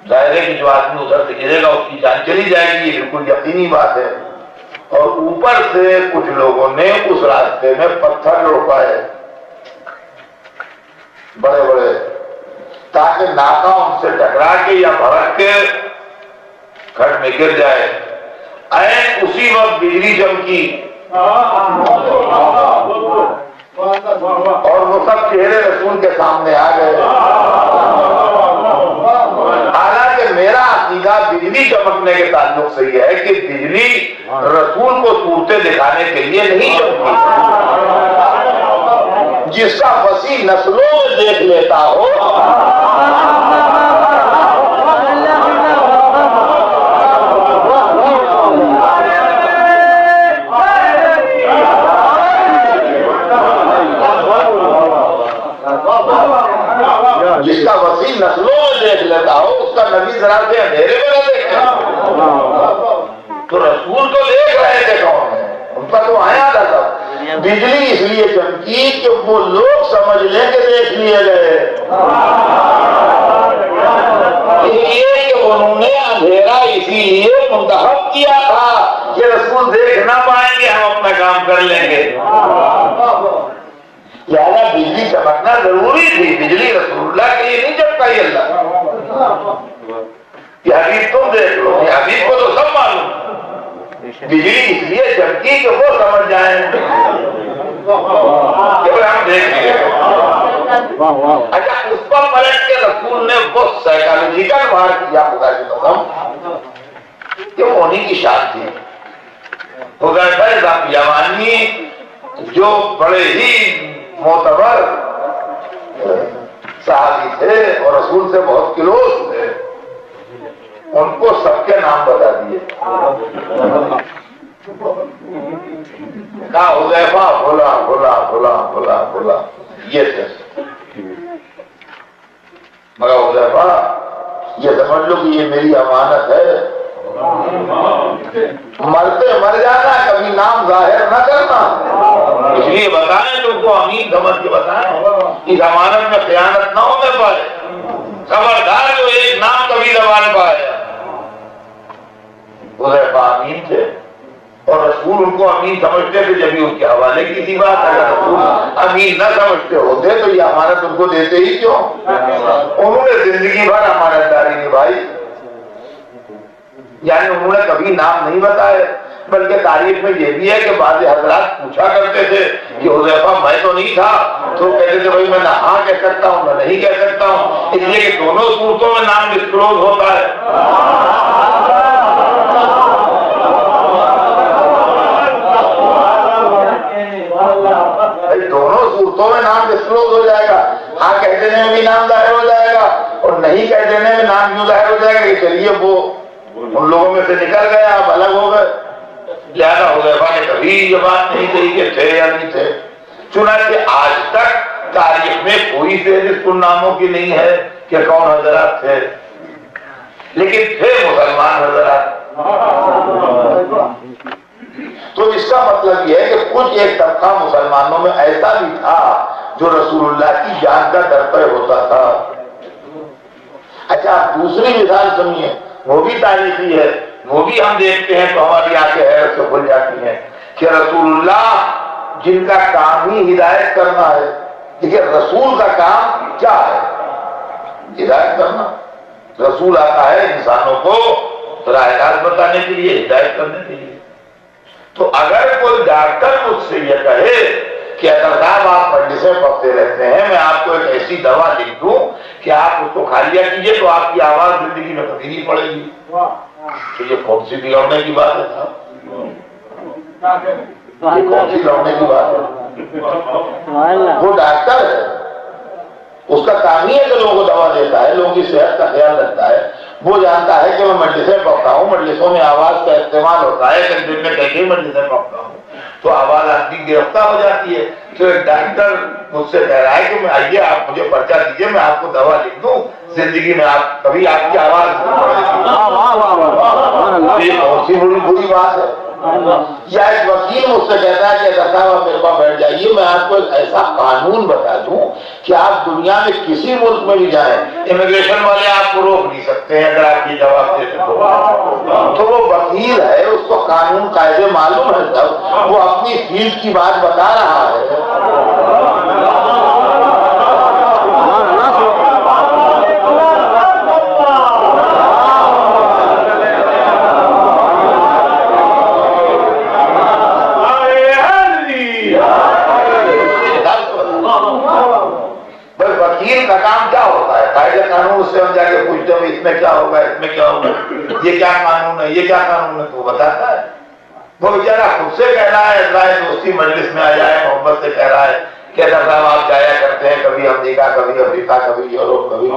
ظاہر ہے کہ جو آدمی ادھر سے گرے گا اس کی جان چلی جائے گی, یہ بالکل یقینی بات ہے. اور اوپر سے کچھ لوگوں نے اس راستے میں پتھر لڑکائے بڑے بڑے تاکہ ناکہ ان سے ٹکرا کے یا بھڑک کے کھڈ میں گر جائے. اسی وقت بجلی چمکی اور وہ سب چہرے رسول کے سامنے آ گئے. حالانکہ میرا عقیدہ بجلی چمکنے کے تعلق سے یہ ہے کہ بجلی رسول کو صورتیں دکھانے کے لیے نہیں چمکی. جس کا وسیع نسلوں میں دیکھ لیتا ہو جس کا وسیع نسلوں میں دیکھ لیتا ہو اس کا نبی ذرا سے اندھیرے میں نہ دیکھتا. تو رسول تو دیکھ رہے تھے کون ہے, ان کا تو آیا تھا. بجلی اس لیے چمکی کہ وہ لوگ سمجھ لیں کہ دیکھ لیے گئے, اس لیے کہ انہوں نے اندھیرا اسی لیے منتخب کیا تھا کہ رسول دیکھ نہ پائیں گے, ہم اپنا کام کر لیں گے. لہذا بجلی چمکنا ضروری تھی. بجلی رسول اللہ کے لیے نہیں چمکائی اللہ. یہ حدیث تم دیکھ لو, یہ حدیث کو تو سب معلوم. بجلی اس لیے چمکی کہ وہ سمجھ جائیں کہ ہم دیکھ لیں. اچھا, اس پر پلٹ کے رسول نے وہ سائیکالوجیکل وار کیا خدا کی قسم کہ وہ انہیں کی شان تھی. حذیفہ یمانی جو بڑے ہی معتبر صحابی تھے اور رسول سے بہت کلوز تھے، ان کو سب کے نام بتا دیے. کہا حذیفہ بھولا بھولا بھولا بھولا بھولا یہ تھے. مگر حذیفہ یہ سمجھ لو کہ یہ میری امانت ہے، مرتے مر جانا، کبھی نام ظاہر نہ کرنا. اس لیے بتائیں تم کو امین سمجھ کے بتائیں، اس امانت میں خیانت نہ ہونے پائے. خبردار جو ایک نام کبھی زبان پائے. حذیفہ امین تھے اور رسول ان کو امین سمجھتے تھے جب بھی ان کے حوالے کی تھی بات. اگر رسول امین نہ سمجھتے ہوتے تو یہ امانت ان کو دیتے ہی کیوں؟ انہوں نے زندگی بھر امانت داری نبھائی. یعنی انہوں نے کبھی نام نہیں بتائے، بلکہ تاریخ میں یہ بھی ہے کہ بعض حضرات پوچھا کرتے تھے کہ حذیفہ میں تو نہیں تھا، تو کہتے تھے بھائی میں نہ ہاں کہہ سکتا ہوں نہ نہیں کہہ سکتا ہوں، اس لیے کہ دونوں صورتوں میں نام ڈسکلوز ہوتا ہے. دونوں صورتوں میں نام ڈسکلوز ہو جائے گا. ہاں کہہ دینے میں بھی نام ظاہر ہو جائے گا اور نہیں کہہ دینے میں نام کیوں ظاہر ہو جائے گا کہ چلیے وہ ان لوگوں میں سے نکل گیا، آپ الگ ہو گئے. لہٰذا حذیفہ نے کبھی یہ بات نہیں کہی کہ تھے یا نہیں تھے. چنانچہ آج تک تاریخ میں کوئی فہرست ان ناموں کی نہیں ہے کہ کون حضرات تھے، لیکن تھے مسلمان حضرات. تو اس کا مطلب یہ ہے کہ کچھ ایک طبقہ مسلمانوں میں ایسا بھی تھا جو رسول اللہ کی جان کا درپے ہوتا تھا. اچھا آپ دوسری مثال سنیے، وہ بھی تاریخی ہے، وہ بھی ہم دیکھتے ہیں تو ہماری آنکھیں حیرت سے کھل جاتی ہیں کہ رسول اللہ جن کا کام ہی ہدایت کرنا ہے. دیکھیے رسول کا کام کیا ہے؟ ہدایت کرنا. رسول آتا ہے انسانوں کو راہ راست بتانے کے لیے، ہدایت کرنے کے لیے. تو اگر کوئی ڈاکٹر مجھ سے یہ کہے کہ اگر صاحب آپ مجلسیں پڑھتے رہتے ہیں، میں آپ کو ایک ایسی دوا لکھ دوں کہ آپ اس کو کھا لیا کیجیے تو آپ کی آواز زندگی میں کبھی نہیں پڑے گی، تو یہ کون سی بگڑنے کی بات ہے صاحب؟ یہ کون سی لڑنے کی بات ہے؟ وہ ڈاکٹر ہے، اس کا کام ہی ہے کہ لوگوں کو دوا دیتا ہے، لوگوں کی صحت کا خیال رکھتا ہے. وہ جانتا ہے کہ میں مجلسیں پڑھتا ہوں، مجلسوں میں آواز کا استعمال ہوتا ہے، کہ دن میں کئی مجلسیں پڑھتا ہوں تو آواز آدمی گرفتار ہو جاتی ہے. تو ایک ڈاکٹر مجھ سے کہہ رہا ہے کہ میں آئیے آپ مجھے پرچہ دیجیے، میں آپ کو دوا لکھ دوں، زندگی میں آپ کبھی آپ کی آواز نہیں پڑے گی. یہ بہت سی بری بات ہے. یا ایک وکیل مجھ سے کہتا ہے کہ اگر صاحب آپ میرے پاس بیٹھ جائیے، میں آپ کو ایک ایسا قانون بتا دوں کہ آپ دنیا میں کسی ملک میں بھی جائیں، امیگریشن والے آپ کو روک نہیں سکتے ہیں اگر آپ کی جواب دے دیں. تو وہ وکیل ہے، اس کو قانون قاعدے معلوم ہے سب، وہ اپنی فیلڈ کی بات بتا رہا ہے. وکیل کا کام کیا ہوتا ہے؟ قاعدے قانون سے ہم جا کے پوچھتے ہیں اس میں کیا ہوگا، اس میں کیا ہوگا، یہ کیا قانون ہے، یہ کیا قانون ہے، تو بتاتا ہے. وہ بیچارہ خود سے کہہ رہا ہے، رائے دوستی مجلس میں آ جائے، محبت سے کہہ رہا ہے کہ صاحب آپ جایا کرتے ہیں کبھی امریکہ، کبھی افریقہ، کبھی یوروپ، کبھی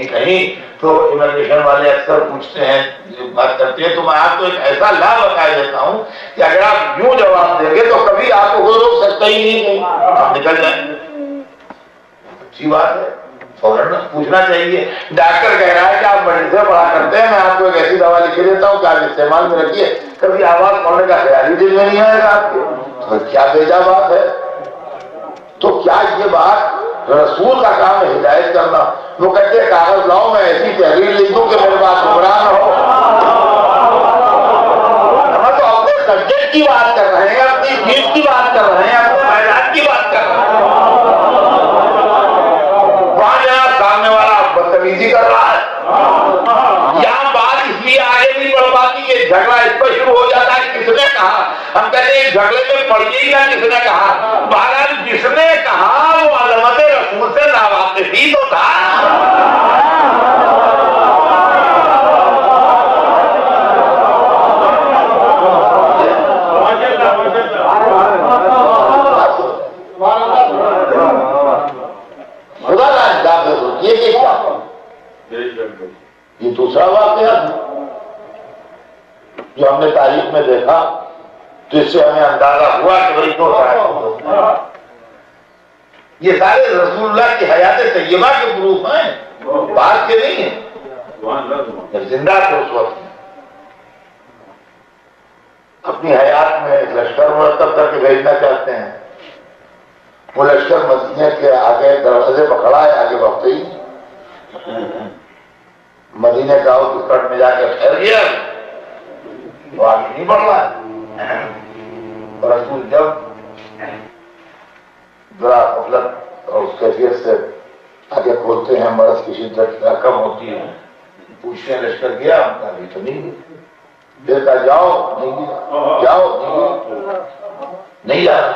کہیں تو امیگریشن والے اکثر پوچھتے ہیں، بات کرتے ہیں. تو میں آپ کو ایک ایسا لا بتا دیتا ہوں کہ اگر آپ یوں جواب دیں گے تو کبھی آپ کو کوئی روک سکتا ہی نہیں، کہیں آپ نکل جائیں. اچھی بات ہے، فوراً پوچھنا چاہیے. ڈاکٹر کہہ رہا ہے کہ آپ مجلسیں پڑھا کرتے ہیں، میں آپ کو ایک ایسی دوا لکھ کے دیتا ہوں کہ آپ استعمال میں رکھیے، کبھی آواز پڑھنے کا خیال ہی دل میں نہیں آئے گا آپ کے. تو کیا بیجا بات ہے. تو کیا یہ بات رسول کا کام ہے ہدایت کرنا؟ وہ کہتے ہیں کاغذ لاؤ، میں ایسی تحریر لکھ دوں کہ میرے پاس گمراہ نہ ہو. ہم تو اپنے سبجیکٹ کی بات کر رہے ہیں، اپنی فیلڈ کی بات کر رہے ہیں، اپنے میدان کی بات کر رہے ہیں. وہاں جناب سامنے والا بدتمیزی کر رہا ہے، یہاں بات اس لیے آگے نہیں بڑھ پاتی کہ جھگڑا اس پر شروع ہو جاتا ہے کس نے کہا. ہم کہتے ہیں جھگڑے میں پڑیے گا کس نے کہا. بہرحال جس نے کہا وہ عظمت رسول سے ناواقف ہی تو تھا. تاریخ میں دیکھا تو اس سے ہمیں اندازہ ہوا کہ بھائی دو طرح یہ سارے رسول اللہ کی حیات طیبہ کے پروف ہیں، بات کے نہیں ہیں، زندہ تھے اس وقت اپنی حیات میں لشکر مرتب کر کے بھیجنا چاہتے ہیں. وہ لشکر مدینے کے آگے دروازے پر کھڑا ہے، آگے وقت ہی مدینے کا آؤٹ کٹ میں جا کے ٹھہر گیا تو آگے نہیں بڑھ رہا ہے. اور رسول جب ذرا غفلت اور اس کیفیت سے آگے کھولتے ہیں، مرض کی شدت کم ہوتی ہے، پوچھتے ہیں لشکر گیا؟ ہم کہا ابھی تو نہیں گیا. دیکھا جاؤ نہیں گیا، جاؤ نہیں گیا، نہیں جا رہا.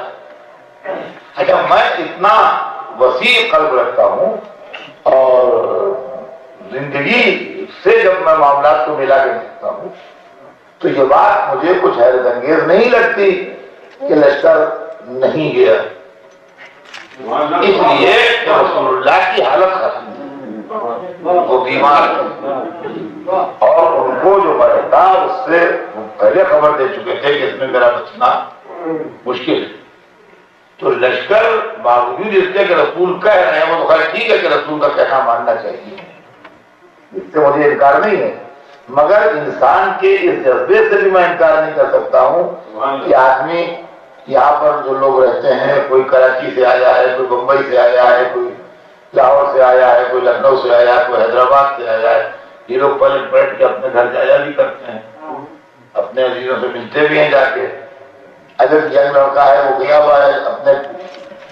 اچھا میں اتنا وسیع قلب رکھتا ہوں اور زندگی سے جب میں معاملات کو ملا کے دیکھتا ہوں تو یہ بات مجھے کچھ حیرت انگیز نہیں لگتی کہ لشکر نہیں گیا، اس لیے کہ رسول اللہ کی حالت خراب، وہ بیمار اور ان کو جو مرض تھا اس سے پہلے خبر دے چکے تھے کہ اس میں میرا بچنا مشکل ہے. تو لشکر باوجود اس کے کہ رسول کہہ رہے ہیں، وہ تو خیر ٹھیک ہے کہ رسول کا کہنا ماننا چاہیے، اس سے مجھے انکار نہیں ہے، مگر انسان کے اس جذبے سے بھی میں انکار نہیں کر سکتا ہوں کہ آدمی یہاں پر جو لوگ رہتے ہیں، کوئی کراچی سے آیا ہے، کوئی بمبئی سے آیا ہے، کوئی لاہور سے آیا ہے، کوئی لکھنؤ سے آیا ہے، کوئی حیدرآباد سے آیا ہے، یہ لوگ پلٹ پلٹ کے اپنے گھر جایا بھی کرتے ہیں، اپنے عزیزوں سے ملتے بھی ہیں جا کے. اگر ینگ لڑکا ہے وہ گیا ہوا ہے اپنے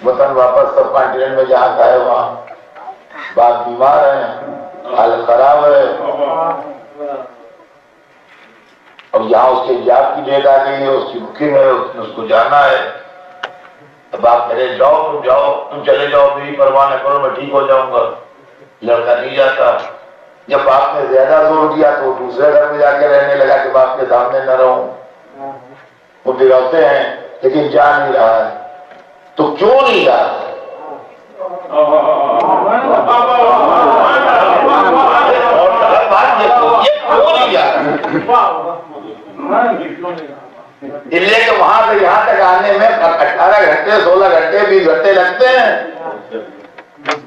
وطن واپس سب کانٹیننٹ میں جہاں کا ہے وہاں، باپ بیمار ہیں، حالت خراب ہے، اور یہاں اس کے ایجاد کی ڈیٹ آ گئی ہے، اس کی بکنگ ہے، اس کو جانا ہے. اب آپ کہہ رہے جاؤ تم جاؤ، تم چلے جاؤ، میری پرواہ نہ کرو، میں ٹھیک ہو جاؤں گا. لڑکا نہیں جاتا. جب باپ نے زیادہ زور دیا تو دوسرے گھر میں جا کے رہنے لگا کہ باپ کے سامنے نہ رہوں. وہ بگڑتے ہیں لیکن جا نہیں رہا ہے. تو کیوں نہیں جا رہا؟ اس لیے کہ وہاں سے یہاں تک آنے میں 18 گھنٹے 16 گھنٹے 20 گھنٹے لگتے ہیں.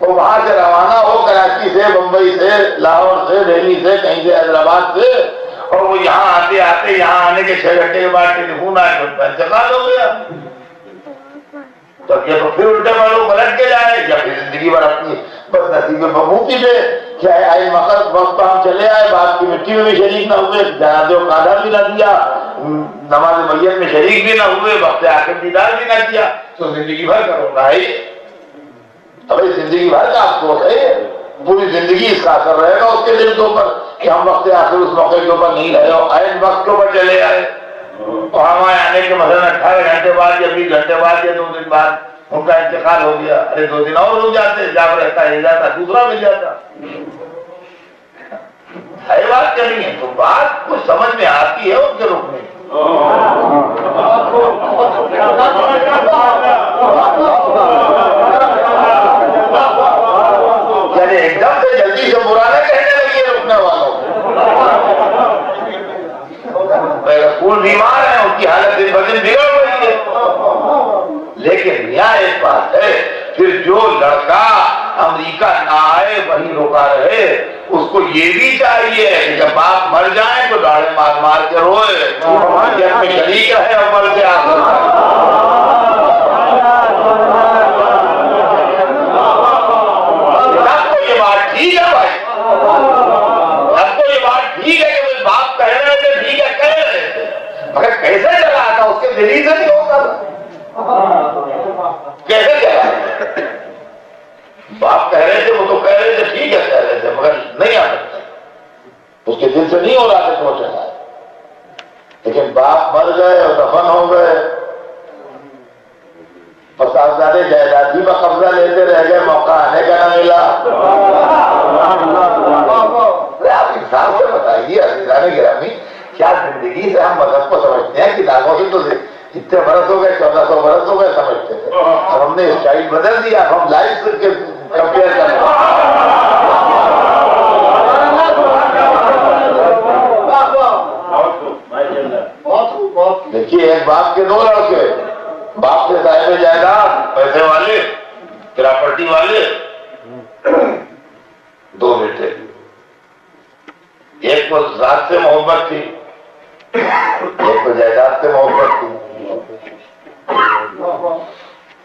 تو وہاں سے روانہ ہو کراچی سے، بمبئی سے، لاہور سے، دہلی سے، کہیں سے حیدرآباد سے، اور وہ یہاں آتے آتے یہاں آنے کے 6 گھنٹے کے بعد ٹیلیفون آئے تو انتقال ہو گیا. تو یہ تو پھر الٹے والوں پلٹ کے جائے یا پھر زندگی بھر اپنی بس نصیب بموتی پہ کیا ہے آئی مقصد وقت ہم چلے آئے، باپ کی مٹی میں بھی شریک نہ ہوئے، جنازے و قاعدہ بھی نہ دیا، نماز میت میں شریک بھی نہ ہوئے، وقت آخر دیدار بھی نہ کیا، تو زندگی بھر کا رونا ہے. ابھی زندگی بھر کا افسوس ہے، پوری زندگی اس کا اثر رہے گا اس کے دل کے اوپر کہ ہم وقت آخر اس موقع کے اوپر نہیں رہے اور عین وقت کے اوپر چلے آئے. اور ہمارے آنے کے مثلاً 18 گھنٹے بعد یا 20 گھنٹے بعد یا 2 دن بعد ان کا انتقال ہو گیا. ارے 2 دن اور رک جاتے، جاب رہتا ہے جاتا، دوسرا مل جاتا. ہے بات کیا نہیں ہے؟ تو بات کچھ سمجھ میں آتی ہے ان کے رکنے. یعنی ایک دم سے جلدی سے برا نہ کہنے لگی رکنے والوں. رسول بیمار ہیں، ان کی حالت دن بدن بگڑ رہی ہے. لیکن یہاں ایک بات ہے، پھر جو لڑکا امریکہ نہ آئے وہیں روکا رہے، اس کو یہ بھی چاہیے کہ جب باپ مر جائیں تو ڈاڑے مار مار کے روئے، جب میں شریک رہے اور مر سے آخر. اب تو یہ بات ٹھیک ہے بھائی، اب تو یہ بات ٹھیک ہے کہ باپ کہہ رہے تھے، ٹھیک ہے کہہ رہے تھے، مگر کیسے چلا تھا اس کے دلی سے نہیں ہوتا تھا. کیسے چلا؟ باپ کہہ رہے تھے، وہ تو کہہ رہے تھے، ٹھیک ہے کہہ رہے تھے، مگر نہیں آ سکتا، اس کے دل سے نہیں ہو رہا تھا کہ وہ چلا. لیکن باپ مر گئے اور دفن ہو گئے، صاحبزادے جائیدادی پر قبضہ لیتے رہ گئے، موقع آنے کا نہ ملا. آپ انسان سے بتائیے عزیزان گرامی، کیا زندگی سے ہم مذہب کو سمجھتے ہیں؟ کتابوں سے تو اتنے برس ہو گئے، 1400 برس ہو گئے سمجھتے تھے، اب ہم نے اسٹائل بدل دیا، ہم لائف کے کمپیئر کر رہے ہیں. باپ کے 2 لڑکے، باپ کے صاحب جائیداد، پیسے والے، پراپرٹی والے، 2 بیٹے، ایک کو ذات سے محبت تھی، ایک کو جائیداد سے محبت تھی۔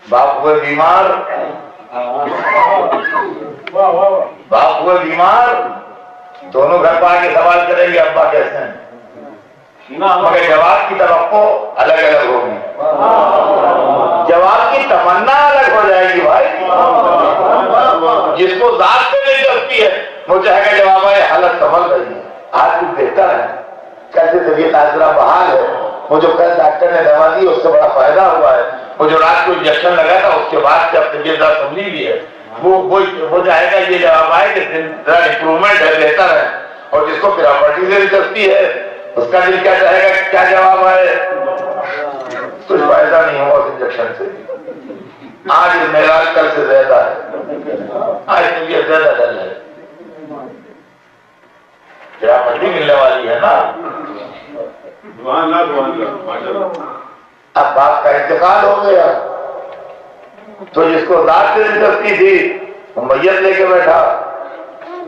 باپ ہوئے بیمار، باپ ہوئے بیمار، دونوں گھر پہ آ کے سوال کریں گے ابا کیسے ہیں، مگر جواب کی توقع الگ الگ ہوگی، جواب کی تمنا الگ ہو جائے گی بھائی۔ جس کو ذات سے دلچسپی ہے وہ چاہے گا جواب ہے حالت سنبھل رہی ہے، آج کچھ بہتر ہے، کیسے طبیعت آج بحال ہے، وہ جو کل ڈاکٹر نے دوا دی اس سے بڑا فائدہ ہوا ہے، وہ جو رات کو انجیکشن لگا تھا اس کے بعد سے اب طبیعت سنبھلی بھی ہے، وہ چاہے گا یہ جواب آئے کہ ذرا امپروومنٹ ہے، بہتر ہے۔ اور جس کو پراپرٹی سے دلچسپی ہے اس کا دل کیا چاہے گا کیا جواب آئے، کچھ فائدہ نہیں ہوا اس انجیکشن سے، آج معراج کل سے زیادہ ہے، آج طبیعت زیادہ ڈل ہے، پراپرٹی ملنے والی ہے نا۔ اب باپ کا انتقال ہو گیا تو جس کو ذات سے دلچسپی تھی وہ میت لے کے بیٹھا،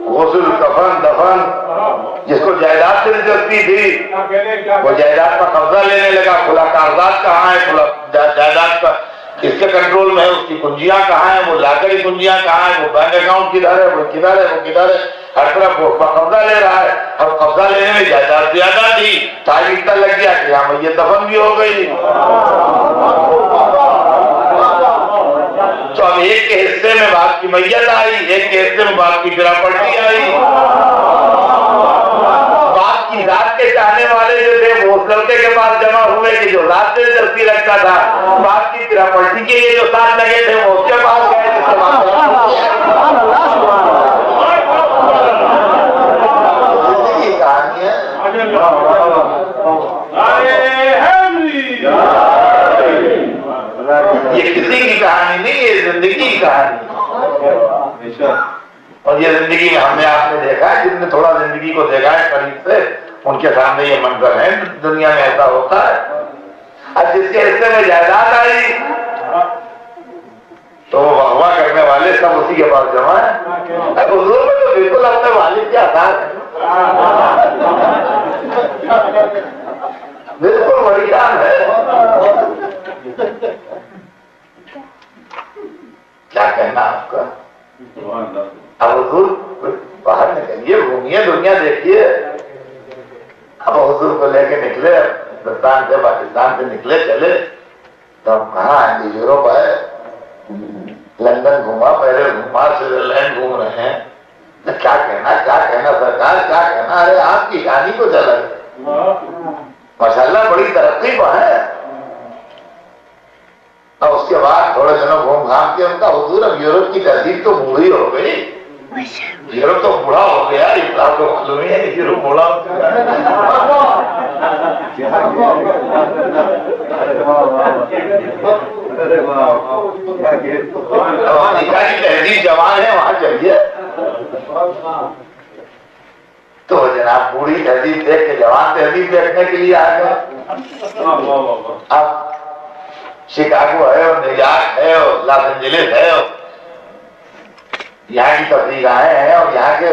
غسل کفن دفن، جس کو جائیداد سے دلچسپی تھی وہ جائیداد کا قبضہ لینے لگا، کھلا کاغذات کہاں ہے، کھلا جائیداد کا کس کے کنٹرول میں ہے، اس کی کنجیاں کہاں ہیں، وہ لاکری کنجیاں کہاں ہیں، وہ بینک اکاؤنٹ کدھر ہے، وہ کدھر ہے، وہ کدھر ہے، ہر طرف وہ قبضہ لے رہا ہے۔ اب قبضہ لینے میں جائیداد زیادہ تھی، ٹائم اتنا لگ گیا کہ یہاں میت دفن بھی ہو گئی، تو اب ایک کے حصے میں باپ کی میت آئی، ایک کے حصے میں باپ کی پراپرٹی آئی۔ باپ کی ذات کے چاہنے والے جو تھے وہ اس لڑکے کے پاس جمع ہوئے کہ جو ذات سے دلچسپی رکھتا تھا، باپ کی پراپرٹی کے لیے جو ساتھ لگے تھے وہ اس کے پاس گئے جس سے بات زندگی کی کہانی ہے، یہ کسی کی کہانی نہیں، یہ زندگی کی کہانی، اور یہ زندگی میں ہم نے آپ نے دیکھا ہے، جن نے تھوڑا زندگی کو دیکھا ہے قریب سے ان کے سامنے یہ منظر ہے، دنیا میں ایسا ہوتا ہے۔ اب جس کے حصے میں جائیداد آئی تو وہ واہ کرنے والے سب اسی کے پاس جمع ہے۔ حضور میں تو بالکل اپنے والد کے آثار ہے، بالکل بڑی جان ہے، کیا کہنا آپ کا۔ اب حضور باہر نکلیے، گھومیے، دنیا دیکھیے۔ اب حضور کو لے کے نکلے، ہندوستان سے پاکستان سے نکلے چلے تو کہاں یوروپ ہے، لندن گھوما، پیرس گھوما، سوئٹزرلینڈ گھوم رہے ہیں، کیا کہنا سرکار، کیا کہنا۔ ارے آپ کی شانی کو چلا ماشاءاللہ بڑی ترقی پر ہے۔ اور اس کے بعد تھوڑے دنوں گھوم گھام کے ان کا حضور اب یورپ کی تہذیب تو بوڑھی ہو گئی، یورپ تو بوڑھا ہو گیا، آپ کو معلوم ہی ہے کہ یورپ بوڑھا ہو گیا۔ امریکہ کی تہذیب جوان ہے، وہاں چلیے تو جناب بوڑھی تہذیب دیکھ کے جوان تہذیب دیکھنے کے لیے آ گئے۔ اب شکاگو ہے اور نیو یارک ہے اور لاس اینجلس ہے اور یہاں کی تفریح گاہیں ہیں اور یہاں کے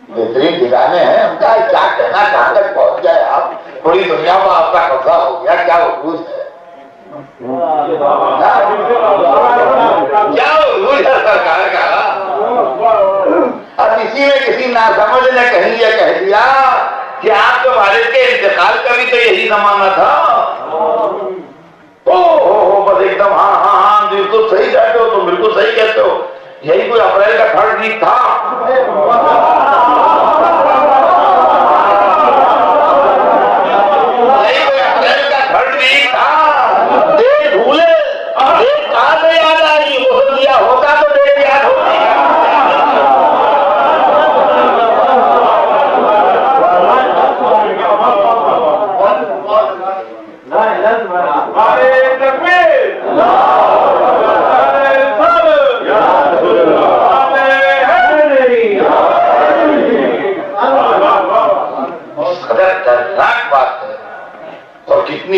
بہترین ٹھکانے ہیں، ان کا کیا کہنا، کہاں تک پہنچ جائے آپ، پوری دنیا میں آپ کا قبضہ ہو گیا، کیا عروج ہے، کیا عروج ہے سرکار کا۔ اب اسی میں کسی ناسمجھ نے کہیں یہ کہہ دیا کہ آپ کے والد کے انتقال کا بھی تو یہی زمانہ تھا۔ بس ایک دم ہاں ہاں ہاں بالکل صحیح کہتے ہو، تم بالکل صحیح کہتے ہو، یہی کوئی اپریل کا 3rd ویک تھا۔ یہی کوئی اپریل کا 3rd ویک تھا، ڈیٹ بھولے، ڈیٹ کہاں سے یاد آئی، وہ دیا ہوتا تو ڈیٹ یاد ہوتی۔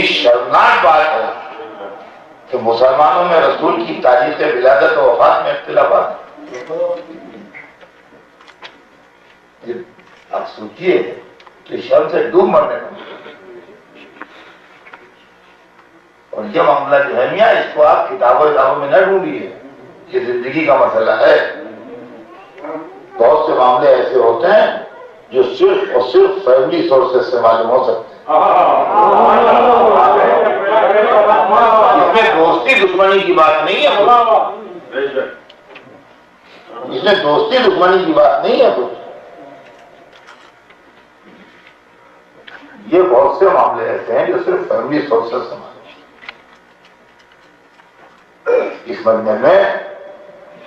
کتنی شرمناک بات ہے کہ مسلمانوں میں رسول کی تاریخ ولادت و وفات میں اختلافات. آپ سوچیے کہ شرم سے ڈوب مرنے کا. اور یہ معاملہ جو ہے میاں اس کو آپ کتابوں میں نہ ڈھونڈیے، یہ زندگی کا مسئلہ ہے. بہت سے معاملے ایسے ہوتے ہیں جو صرف اور صرف فیملی سورسز سے معلوم ہو سکتے ہیں. اس میں دوستی دشمنی کی بات نہیں ہے، اس میں دوستی دشمنی کی بات نہیں ہے کچھ. یہ بہت سے معاملے ایسے ہیں جو صرف فیملی سورسز سے معلوم. اس مجمع میں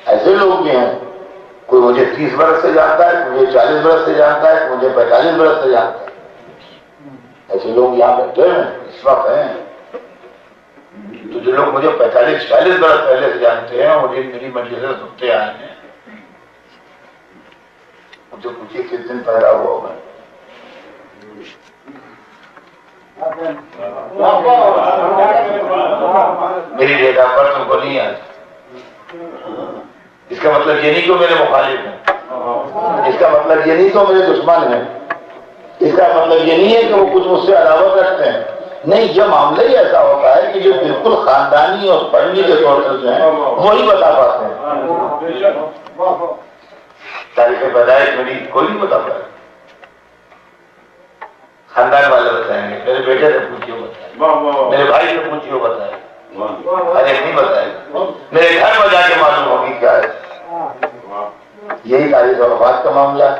ایسے لوگ بھی ہیں، کوئی مجھے 30 برس سے جانتا ہے، مجھے 40 برس سے جانتا ہے، مجھے 45 برس سے جانتا ہے. ایسے لوگ یہاں بیٹھے ہیں اس وقت ہیں. تو جو لوگ مجھے 45-40 برس پہلے سے جانتے ہیں، مجھے میری مجلسیں سنتے آئے ہیں، مجھے پوچھیے کس دن پیدا ہوا میں. میری ڈیٹ آف برتھ تم کو نہیں آتی. اس کا مطلب یہ نہیں کہ میرے مخالف ہیں، اس کا مطلب یہ نہیں کہ میرے دشمن ہیں، اس کا مطلب یہ نہیں ہے کہ وہ کچھ مجھ سے عداوت رکھتے ہیں. نہیں، یہ معاملہ ہی ایسا ہوتا ہے کہ جو بالکل خاندانی اور فیملی کے سورسز ہیں وہی بتا پاتے ہیں. تاریخ پیدائش میری کوئی نہیں بتا پائے. خاندان والے بتائیں گے، میرے بیٹے سے پوچھیے بتائیں، میرے بھائی سے پوچھیے بتائیں، ارے نہیں بتائے گا. میرے گھر میں جا کے معلوم ہوگی کیا ہے. یہی تاریخ وفات کا معاملہ ہے.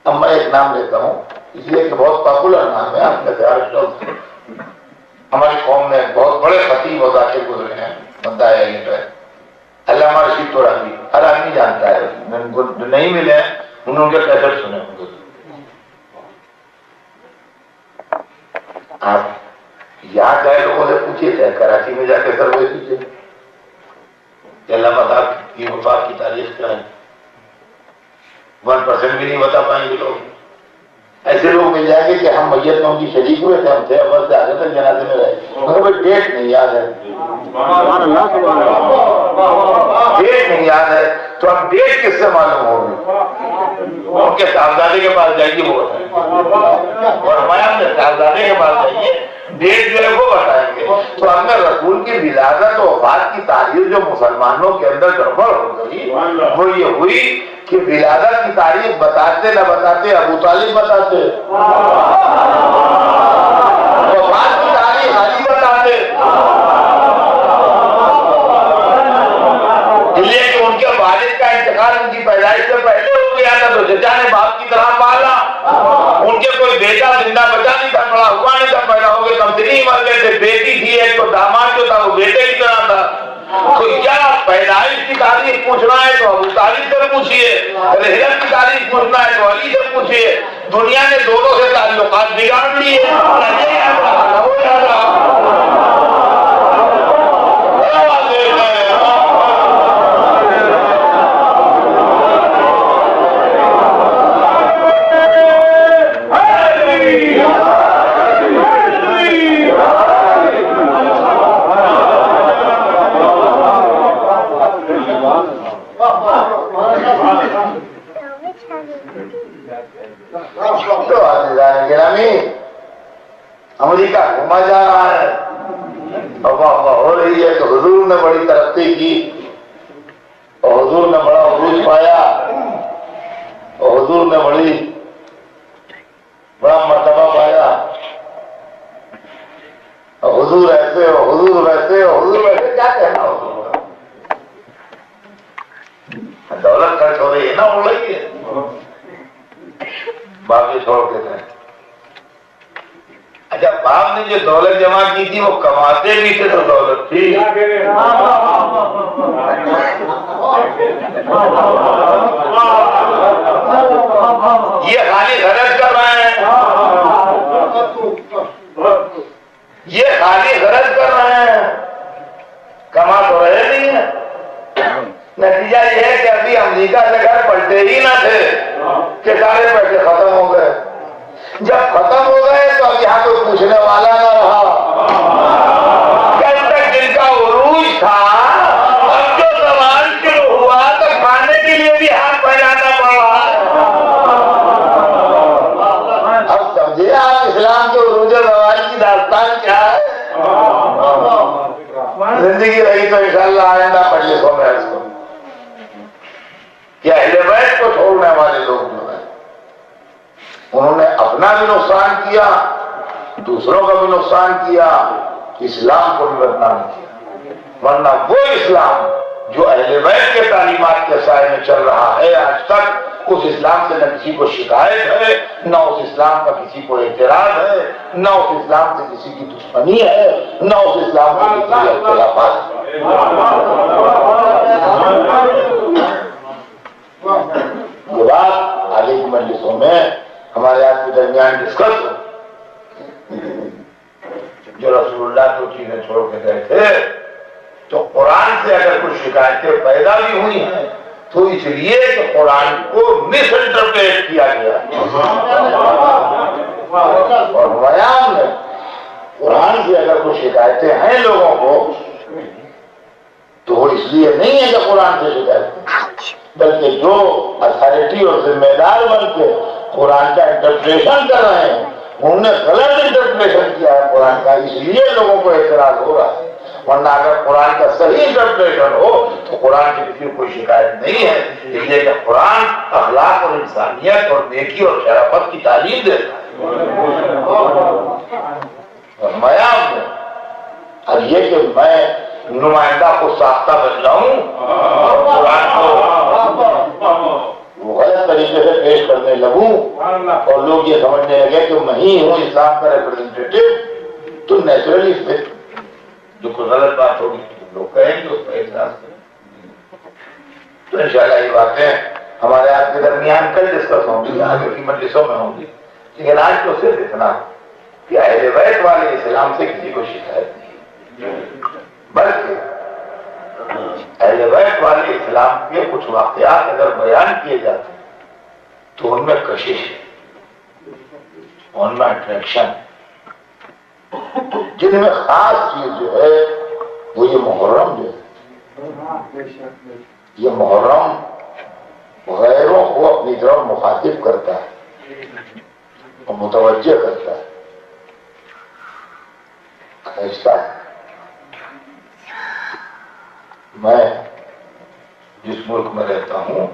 اب میں ایک نام لیتا ہوں اس لیے کہ بہت پاپولر نام ہے، آپ نے خیال رکھو. ہماری قوم میں بہت بڑے خطیب و ذاکر گزرے ہیں، بندہ ہے یہ ہے علامہ رشید تورانی. ہر آدمی جانتا ہے، جو نہیں ملے ہیں انہوں کے کیسٹ سنے ہوں گے. آپ یہاں گئے لوگوں سے پوچھیے تھے، کراچی میں جا کے سروے کیجیے کہ علامہ صاحب کی وفات کی تاریخ کیا ہے. 1% بھی نہیں بتا پائیں گے لوگ. ایسے لوگ مل جائیں گے کہ ہم میت میں ان کی شریک ہوئے تھے، ہم تھے اول سے آگے تک جنازے میں رہے، مگر ڈیٹ نہیں یاد ہے. ڈیٹ نہیں یاد ہے تو اب ڈیٹ کس سے معلوم ہوگی؟ ان کے صاحبزادے کے پاس جائیے وہ بتائیں، اور ہمارے اپنے صاحبزادے کے پاس جائیے، ڈیٹ جو ہے وہ بتائیں گے. تو ہم نے رسول کی ولادت و وفات کی تاریخ جو مسلمانوں کے اندر گڑبڑ ہو گئی وہ یہ ہوئی کہ ولادت کی تاریخ بتاتے نہ بتاتے ابو طالب بتاتے، وفات کی تاریخ علی بتاتے. اس لیے کہ ان کے والد کا انتقال ان کی پیدائش سے پہلے ہو گیا تھا تو چچا نے باپ کی طرح پالا. ان کے کوئی بیٹا زندہ بچا نہیں تھا، بڑا ہوا نہیں تھا، پیدا ہو گئے کمپنی مر گئے تھے. بیٹی تھی ایک تو داماد جو تھا وہ بیٹے کی طرح تھا. تو کیا پیدائش کی تاریخ پوچھنا ہے تو ابو طالب سے پوچھیے، رحلت کی تاریخ پوچھنا ہے تو علی سے پوچھیے. دنیا نے دونوں سے تعلقات بگاڑ لیے. امریکہ گھوما جا رہا ہے، افواہ ہو رہی ہے کہ حضور نے بڑی ترقی کی اور حضور نے بڑا عروج پایا اور حضور نے بڑا مرتبہ پایا اور حضور ایسے اور حضور ویسے اور حضور ویسے. کیا کہنا حضور کا؟ دولت خرچ ہو رہی ہے نا، ہو رہی ہے، باقی چھوڑ دیتے ہیں. اچھا، باپ نے جو دولت جمع کی تھی وہ کماتے بھی تھے تو دولت تھی. یہ خالی غرض کر رہے ہیں، یہ خالی غرض کر رہے ہیں، کما تو رہے نہیں ہیں. نتیجہ یہ ہے کہ ابھی امریکہ سے گھر پلٹے ہی نہ تھے کہ سارے پیسے ختم ہو گئے. جب ختم ہو گئے تو اب یہاں کوئی پوچھنے والا نہ رہا. جب تک جن کا عروج تھا، اب جو زوال شروع ہوا تو کھانے کے لیے بھی ہاتھ پھیلانا پڑا. اب سمجھے آپ اسلام کے عروج و زوال کی داستان کیا ہے. زندگی رہی تو انشاءاللہ آئندہ مجلسوں میں عرض کروں کہ اہل بیت کو چھوڑنے والے لوگ جو ہیں انہوں نے اپنا بھی نقصان کیا، دوسروں کا بھی نقصان کیا، اسلام کو بھی بدنام کیا. ورنہ وہ اسلام جو اہل بیت کے تعلیمات کے سائے میں چل رہا ہے آج تک، اس اسلام سے نہ کسی کو شکایت ہے، نہ اس اسلام کا کسی کو اعتراض ہے، نہ اس اسلام سے کسی کی دشمنی ہے، نہ اس اسلام سے کسی کے اختلافات ہے. یہ بات آگے کی مجلسوں میں ہمارے آپ کے درمیان ڈسکس ہو. جو رسول اللہ کو چیزیں چھوڑ کے گئے تھے تو قرآن سے اگر کچھ شکایتیں پیدا بھی ہوئی ہیں تو اس لیے کہ قرآن کو مس انٹرپریٹ کیا گیا. اور بیان میں قرآن سے اگر کچھ شکایتیں ہیں لوگوں کو تو وہ اس لیے نہیں ہے کہ قرآن سے شکایتیں، بلکہ جو اتھارٹی اور ذمہ دار بن کے قرآن کا انٹرپریشن کر رہے ہیں انہوں نے غلط انٹرپریشن کیا ہے قرآن کا، اس لیے لوگوں کو اعتراض ہو رہا ہے. ورنہ اگر قرآن کا صحیح انٹرپریشن ہو تو قرآن کی کسی کو کوئی شکایت نہیں ہے. اس لیے کہ قرآن اخلاق اور انسانیت اور نیکی اور شرافت کی تعلیم دیتا ہے. فرمایا اب یہ کہ میں نمائندہ کو ساختہ بن جاؤں اور قرآن کو غلط طریقے سے پیش کرنے لگوں اور لوگ یہ سمجھنے لگے کہ میں ہی ہوں اسلام کا ریپرزینٹیٹیو، تو نیچرلی پھر جو کوئی غلط بات ہوگی لوگ کہیں گے اس پر اعتراض کریں. تو انشاءاللہ یہ باتیں ہمارے آپ کے درمیان کل ڈسکس ہوں گی، آگے کی مجلسوں میں ہوں گی. لیکن آج تو صرف اتنا کہ اہل بیت والے اسلام سے کسی کو شکایت نہیں، بلکہ اہل بیت والے اسلام کے کچھ واقعات اگر بیان کیے جاتے ہیں تو ان میں کشش ہے، ان میں اٹریکشن، جن میں خاص چیز جو ہے وہ یہ محرم جو ہے، یہ محرم غیروں کو اپنی طرف مخاطب کرتا ہے اور متوجہ کرتا ہے، کھینچتا ہے. میں جس ملک میں رہتا ہوں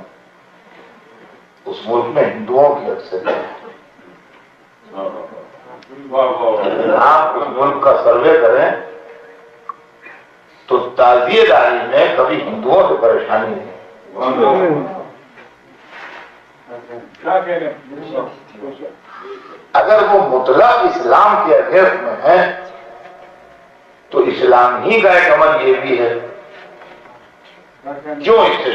اس ملک میں ہندوؤں کی اکثریت ہے. آپ اس ملک کا سروے کریں تو تعزیے داری میں کبھی ہندوؤں سے پریشانی نہیں. اگر وہ مطلق اسلام کے اگینسٹ میں ہیں تو اسلام ہی کا ایک عمل یہ بھی ہے کیوں اس سے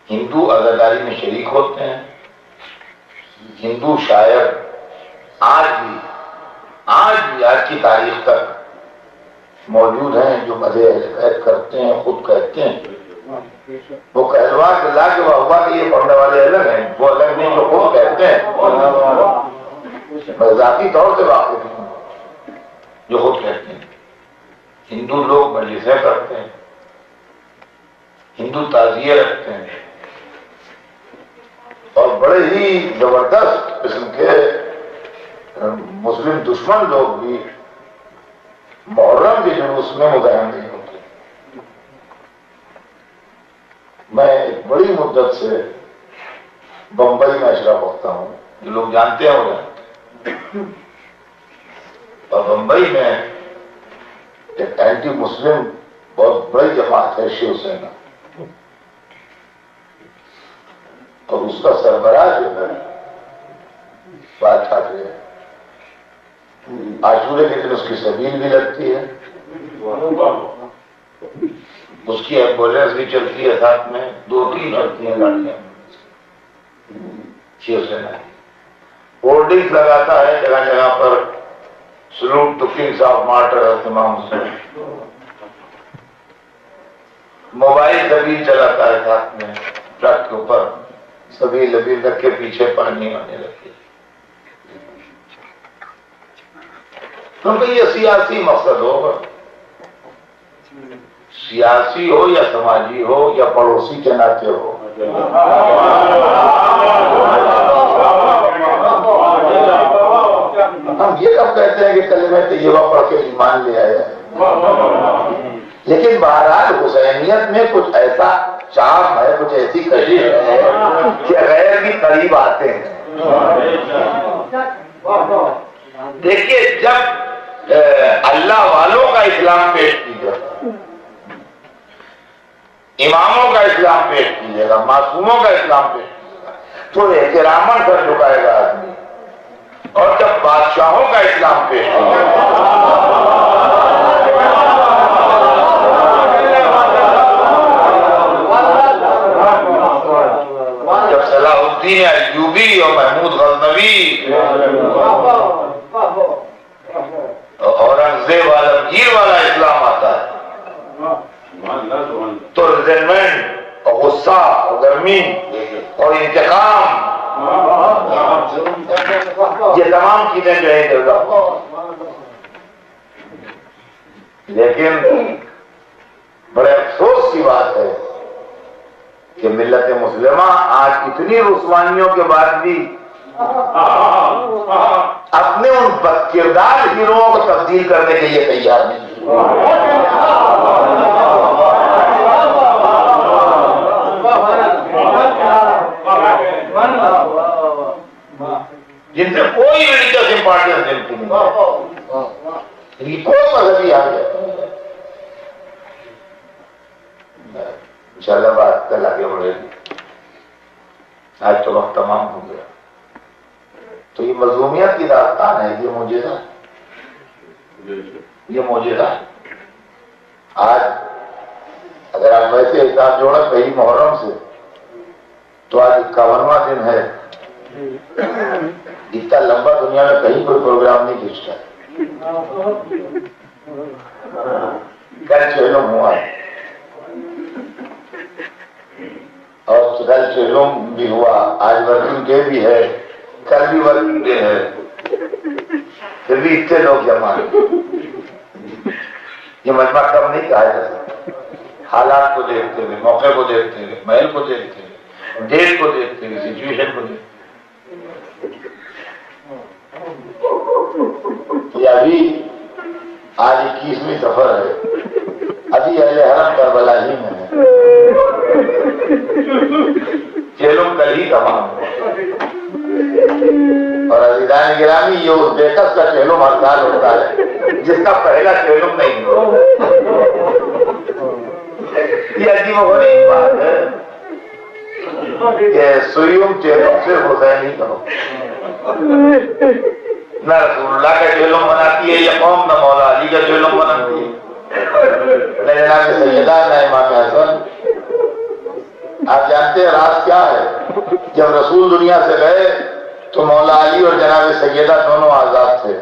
ہندو عزاداری میں شریک ہوتے ہیں. ہندو شاعر آج کی تاریخ تک موجود ہیں جو مزے کرتے ہیں، خود کہتے ہیں وہ کہلوا کے لا کے ہوا کہ یہ پڑھنے والے الگ ہیں، وہ الگ نہیں جو خود کہتے ہیں. میں ذاتی طور سے واقف ہوں جو خود کہتے ہیں. ہندو لوگ مجلسیں کرتے ہیں، ہندو تعزیے رکھتے ہیں اور بڑے ہی زبردست قسم کے مسلم دشمن لوگ بھی محرم کے جلوس میں متحد نہیں ہوتے. میں ایک بڑی مدت سے بمبئی میں اشرف ہوتا ہوں، جو لوگ جانتے ہیں وہ جانتے ہیں. اور بمبئی میں ایک اینٹی مسلم بہت بڑی جماعت ہے شیو سینا، اور اس کا سربراہ جو ہے راج ٹھاکرے ہے. عاشورے کے دن اس کی سبیل بھی لگتی ہے، اس کی ایمبولینس بھی چلتی ہے، ساتھ میں 2-3 چلتی ہیں گاڑیاں. شیو سینا ہولڈنگس لگاتا ہے جگہ جگہ پر، salute to kings of martyr Imam Hussain. Mobile سبیل چلاتا ہے ساتھ میں ٹرک کے اوپر سبھی لبی رکھ کے پیچھے پانی آنے لگے، کیونکہ یہ سیاسی مقصد ہوگا، سیاسی ہو یا سماجی ہو یا پڑوسی کے ناطے ہو۔ ہم یہ کب کہتے ہیں کہ کلمہ طیبہ پڑھ کے ایمان لے آیا ہے؟ لیکن بہرحال حسینیت میں کچھ ایسا چاپ ہے، کچھ ایسی کشش ہے کہ غیر بھی قریب آتے ہیں۔ دیکھیے جب اللہ والوں کا اسلام پیش کیجیے گا، اماموں کا اسلام پیش کیجیے گا، معصوموں کا اسلام پیش کیجیے گا تو احتراماً سر جھکائے گا آدمی، اور جب بادشاہوں کا اسلام پیش کیجیے گا، جب صلاح الدین ایوبی اور محمود غزنوی اورنگزیب عالمگیر والا اسلام آتا ہے تو ریزنمنٹ اور غصہ اور گرمی اور انتقام، یہ تمام چیزیں جو ہے جگہ۔ لیکن بڑے افسوس کی بات ہے کہ ملت مسلمہ آج اتنی رسوائیوں کے بعد بھی اپنے ان بدکردار ہیروؤں کو تبدیل کرنے کے لیے تیار نہیں، جن سے کوئی ریلیجس امپورٹنس نہیں، ان کی کوئی مذہبی حاجت۔ انشاءاللہ بات کل آگے بڑھے گی، آج تو وقت تمام ہو گیا۔ تو یہ مظلومیت کی داستان ہے، یہ معجزہ، یہ معجزہ۔ آج اگر آپ ویسے حساب جوڑیں پہلی محرم سے تو آج 51واں دن ہے۔ اتنا لمبا دنیا میں کہیں کوئی پروگرام نہیں کھینچتا۔ کل چہلم ہوا ہے اور کل چہلم بھی ہوا، آج ورکنگ ڈے بھی ہے، کل بھی ورکنگ ڈے ہے، پھر بھی اتنے لوگ جمع ہیں۔ یہ مجمع کم نہیں کہا جا سکتا، حالات کو دیکھتے ہوئے، موقع کو دیکھتے ہوئے، محل کو دیکھتے ہوئے، ڈیٹ کو دیکھتے ہوئے، سچویشن کو دیکھتے ہوئے۔ ابھی آج 21ویں سفر ہے، ابھی اہل حرم کربلا ہی میں ہے، چہلم کل ہی تمام ہوا۔ اور عزیزان گرامی، یہ اس بیکس کا چہلم ہر سال ہوتا ہے جس کا پہلا چہلم نہیں ہوا۔ یہ عجیب و غریب بات ہے کہ سوئم چہلم صرف حسینی کا ہو، نہ رسول اللہ کا چہلم مناتی ہے یہ قوم، نہ مولا علی کا چہلم مناتی ہے، نہ جناب سیدہ، نہ امام حسن۔ آپ جانتے ہیں راز کیا ہے؟ جب رسول دنیا سے گئے تو مولا علی اور جناب سیدہ دونوں آزاد تھے،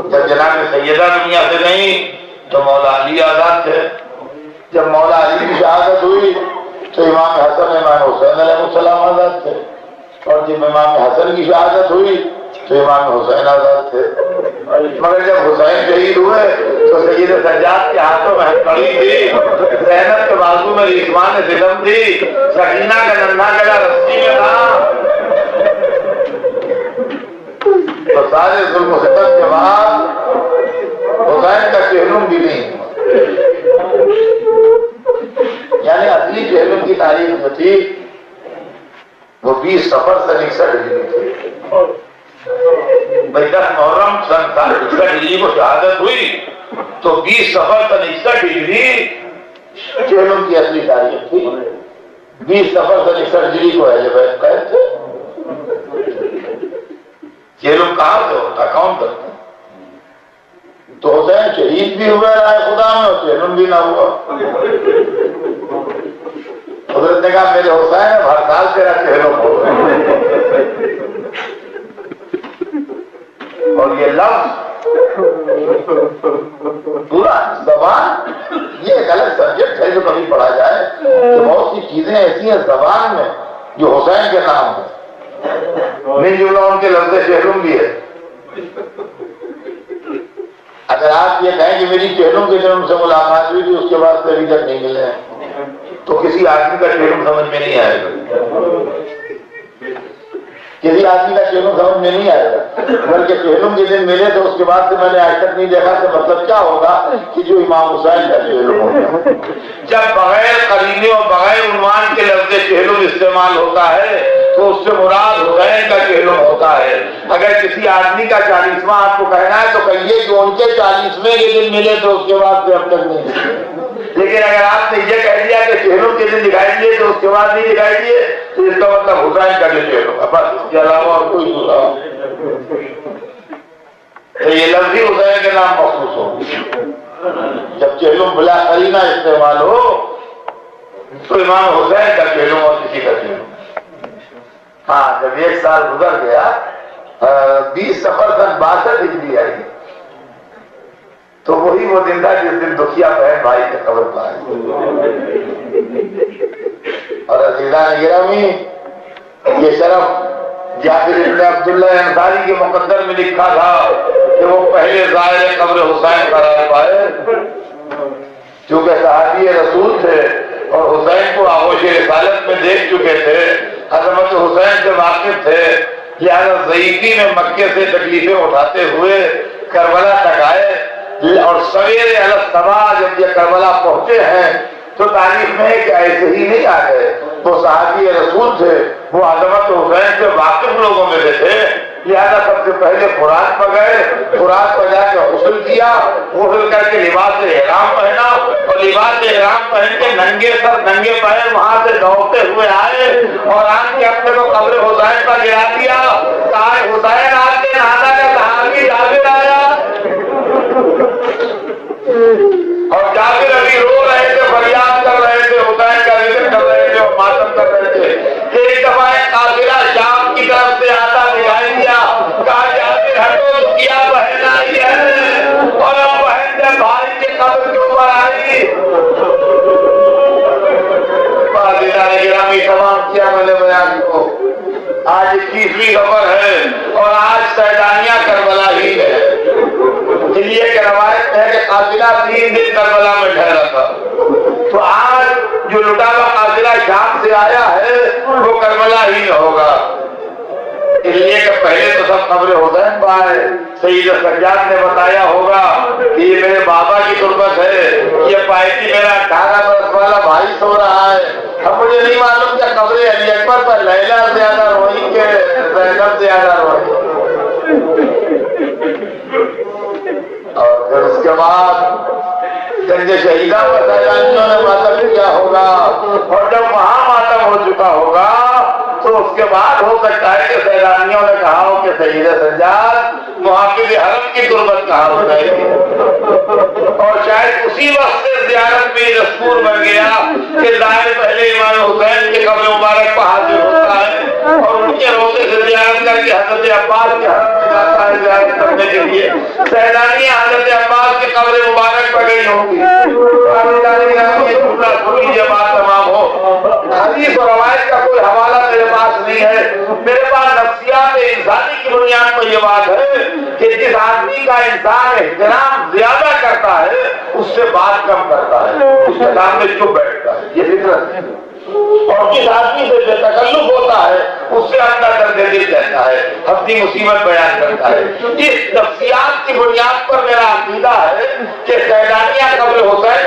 جب جناب سیدہ دنیا سے گئیں تو مولا علی آزاد تھے۔ جب مولا علی کی شہادت ہوئی تو امام حسن امام حسین علیہ السلام آزاد تھے، اور جب امام حسن کی شہادت ہوئی تو امام حسین آزاد تھے۔ مگر جب حسین شہید ہوئے تو سید سجاد کے ہاتھوں میں ہتھکڑی تھی، زینب کے بازو میں ریشمان ستم تھی، سکینہ کا ننھا گلا رسی میں تھا۔ تو سارے ظلم و ستم کے بعد حسین کا چہلم بھی نہیں، یعنی اصلی چہلم کی تاریخ جو تھی وہ 20 صفر سن 61 ہجری تھی۔ بھائی 10 محرم سن 61 ہجری کو شہادت ہوئی تو 20 صفر سن 61 ہجری چہلم کی اصلی تاریخ تھی۔ 20 صفر سن 61 ہجری کو اہل بیت قید تھے۔ چہلم کہاں سے ہوتا، کون کرتا؟ تو حسین شہید بھی ہوئے رائے خدا میں اور چہلم بھی نہ ہوا۔ حضرت نے کہا میرے حسین اب ہر سال تیرا چہلم ہوگا۔ اور یہ لفظ پورا زبان، یہ ایک الگ سبجیکٹ ہے جو کبھی پڑھا جائے کہ بہت سی چیزیں ایسی ہیں زبان میں جو حسین کے نام ہے، من جملہ ان کے لفظ چہلم بھی ہے۔ اگر آپ یہ کہیں کہ میری چہلم کے جنم سے ملاقات ہوئی تھی، اس کے بعد سے ابھی تک نہیں ملے ہیں، تو کسی آدمی کا چہلم سمجھ میں نہیں آئے گا، کسی آدمی کا چہلم سمجھ میں نہیں آئے گا، بلکہ چہلم کے دن ملے تو اس کے بعد سے میں نے آج تک نہیں دیکھا کہ مطلب کیا ہوگا کہ جو امام حسین کا چہلم ہوگا۔ جب بغیر قرینے اور بغیر عنوان کے لفظ چہلم استعمال ہوتا ہے تو اس سے مراد حسین کا چہلم ہوتا ہے۔ اگر کسی آدمی کا 40واں آپ کو کہنا ہے تو کہیے کہ ان کے 40ویں کے دن ملے تو اس کے بعد سے اب تک نہیں ملے۔ لیکن اگر آپ نے یہ کہہ دیا کہ چہلم کے دن دکھائی دیے تو اس کے بعد نہیں دکھائی دیے تو اس کا مطلب حسین کا جو چہلم ہے، بس اس کے علاوہ اور کوئی دوسرا تو یہ لفظی حسین کے نام مخصوص ہو۔ جب چہلم بلا قرینہ استعمال ہو تو امام حسین کا چہلم اور کسی کا چہلم۔ ہاں جب 1 سال گزر گیا، 20 صفر سن 62 ہجری آئی، تو وہی وہ دن تھا جس دن دکھیا بہن بھائی کے قبر پر آئے۔ اور عزیزان گرامی، یہ شرف جابر بن عبداللہ انصاری کے مقدر میں لکھا تھا کہ وہ پہلے زائر قبر حسین قرار پائے، چونکہ صحابی رسول تھے اور حسین کو آغوش رسالت میں دیکھ چکے تھے، عظمت حسین سے واقف تھے، لہذا ضعیفی میں مکے سے تکلیفیں اٹھاتے ہوئے کربلا تک آئے، اور سویرے الصبح جب یہ کربلا پہنچے ہیں تو تاریخ میں ہے کہ ایسے ہی نہیں آ گئے، وہ صحابی رسول تھے، وہ عظمت حسین سے واقف لوگوں میں سے تھے، لہذا سب سے پہلے فرات پر گئے، فرات پر جا کے غسل کیا، غسل کر کے لباس احرام پہنا، اور لباس احرام پہن کے ننگے سر ننگے پیر وہاں سے دوڑتے ہوئے آئے اور آن کے اپنے کو قبر حسین پر گرا دیا۔ کہا حسین آپ کے نانا کا صحابی جابر آیا، اور جابر ابھی رو رہے تھے، فریاد کر رہے تھے، حسین کا ذکر کر رہے تھے اور ماتم کر رہے تھے کہ ایک دفعہ ایک قافلہ شام کی طرف سے آتا دکھائی دیا، کہا جابر ہٹو، کیا بہن آئی ہے، اور اب بہن جب بھائی کے قبر کے اوپر آئی۔ گرامی تمام کیا میں نے بیان کو، آج 21ویں خبر ہے اور آج سیدانیہ کربلا ہی ہے، اس لیے کہ روایت ہے کہ قافلہ 3 دن کربلا میں ٹھہرا تھا، تو آج جو لٹا ہوا قافلہ شام سے آیا ہے وہ کربلا ہی نہ ہوگا، اس لیے کہ پہلے تو سب قبر حسین پر آئے۔ سید سجاد نے بتایا ہوگا کہ یہ میرے بابا کی تربت ہے، یہ پائٹی میرا 18 برس والا بھائی سو رہا ہے، اب مجھے نہیں معلوم کہ قبر علی اکبر پر لیلا زیادہ روئی کہ زینب زیادہ روئی۔ اور پھر اس کے بعد گنج شہیدہ پر سیدانیوں نے ماتم کیا ہوگا، اور جب وہاں ماتم ہو چکا ہوگا تو اس کے بعد ہو سکتا ہے کہ سیدانیوں نے کہا ہو کہ سید سجاد محافظ حرم کی تربت کہاں ہو جائے گی، اور شاید اسی وقت سے زیارت میں دستور بن گیا کہ ظاہر پہلے امام حسین کے قبر مبارک پر حاضر ہوتا ہے اور ان کے روضے سے زیارت کر کے حضرت عباس کے حرم میں جاتا ہے زیارت کرنے کے لیے۔ سیدانی حضرت عباس کے قبر مبارک پر گئی ہوگی، یہ بات تمام ہو۔ حدیث اور روایت کا کوئی حوالہ میرے پاس نہیں ہے، میرے پاس نفسیات انسانی کی بنیاد پر یہ بات ہے کہ جس آدمی کا انسان احترام زیادہ کرتا ہے اس سے بات کم کرتا ہے، اس کے سامنے چپ بیٹھتا ہے، یہ فطرت ہے، اور جس آدمی سے بے تکلف ہوتا ہے اس سے اندر درد دل کہتا ہے، اپنی مصیبت بیان کرتا ہے۔ اس نفسیات کی بنیاد پر میرا عقیدہ ہے کہ سیدانیہ قبر حسین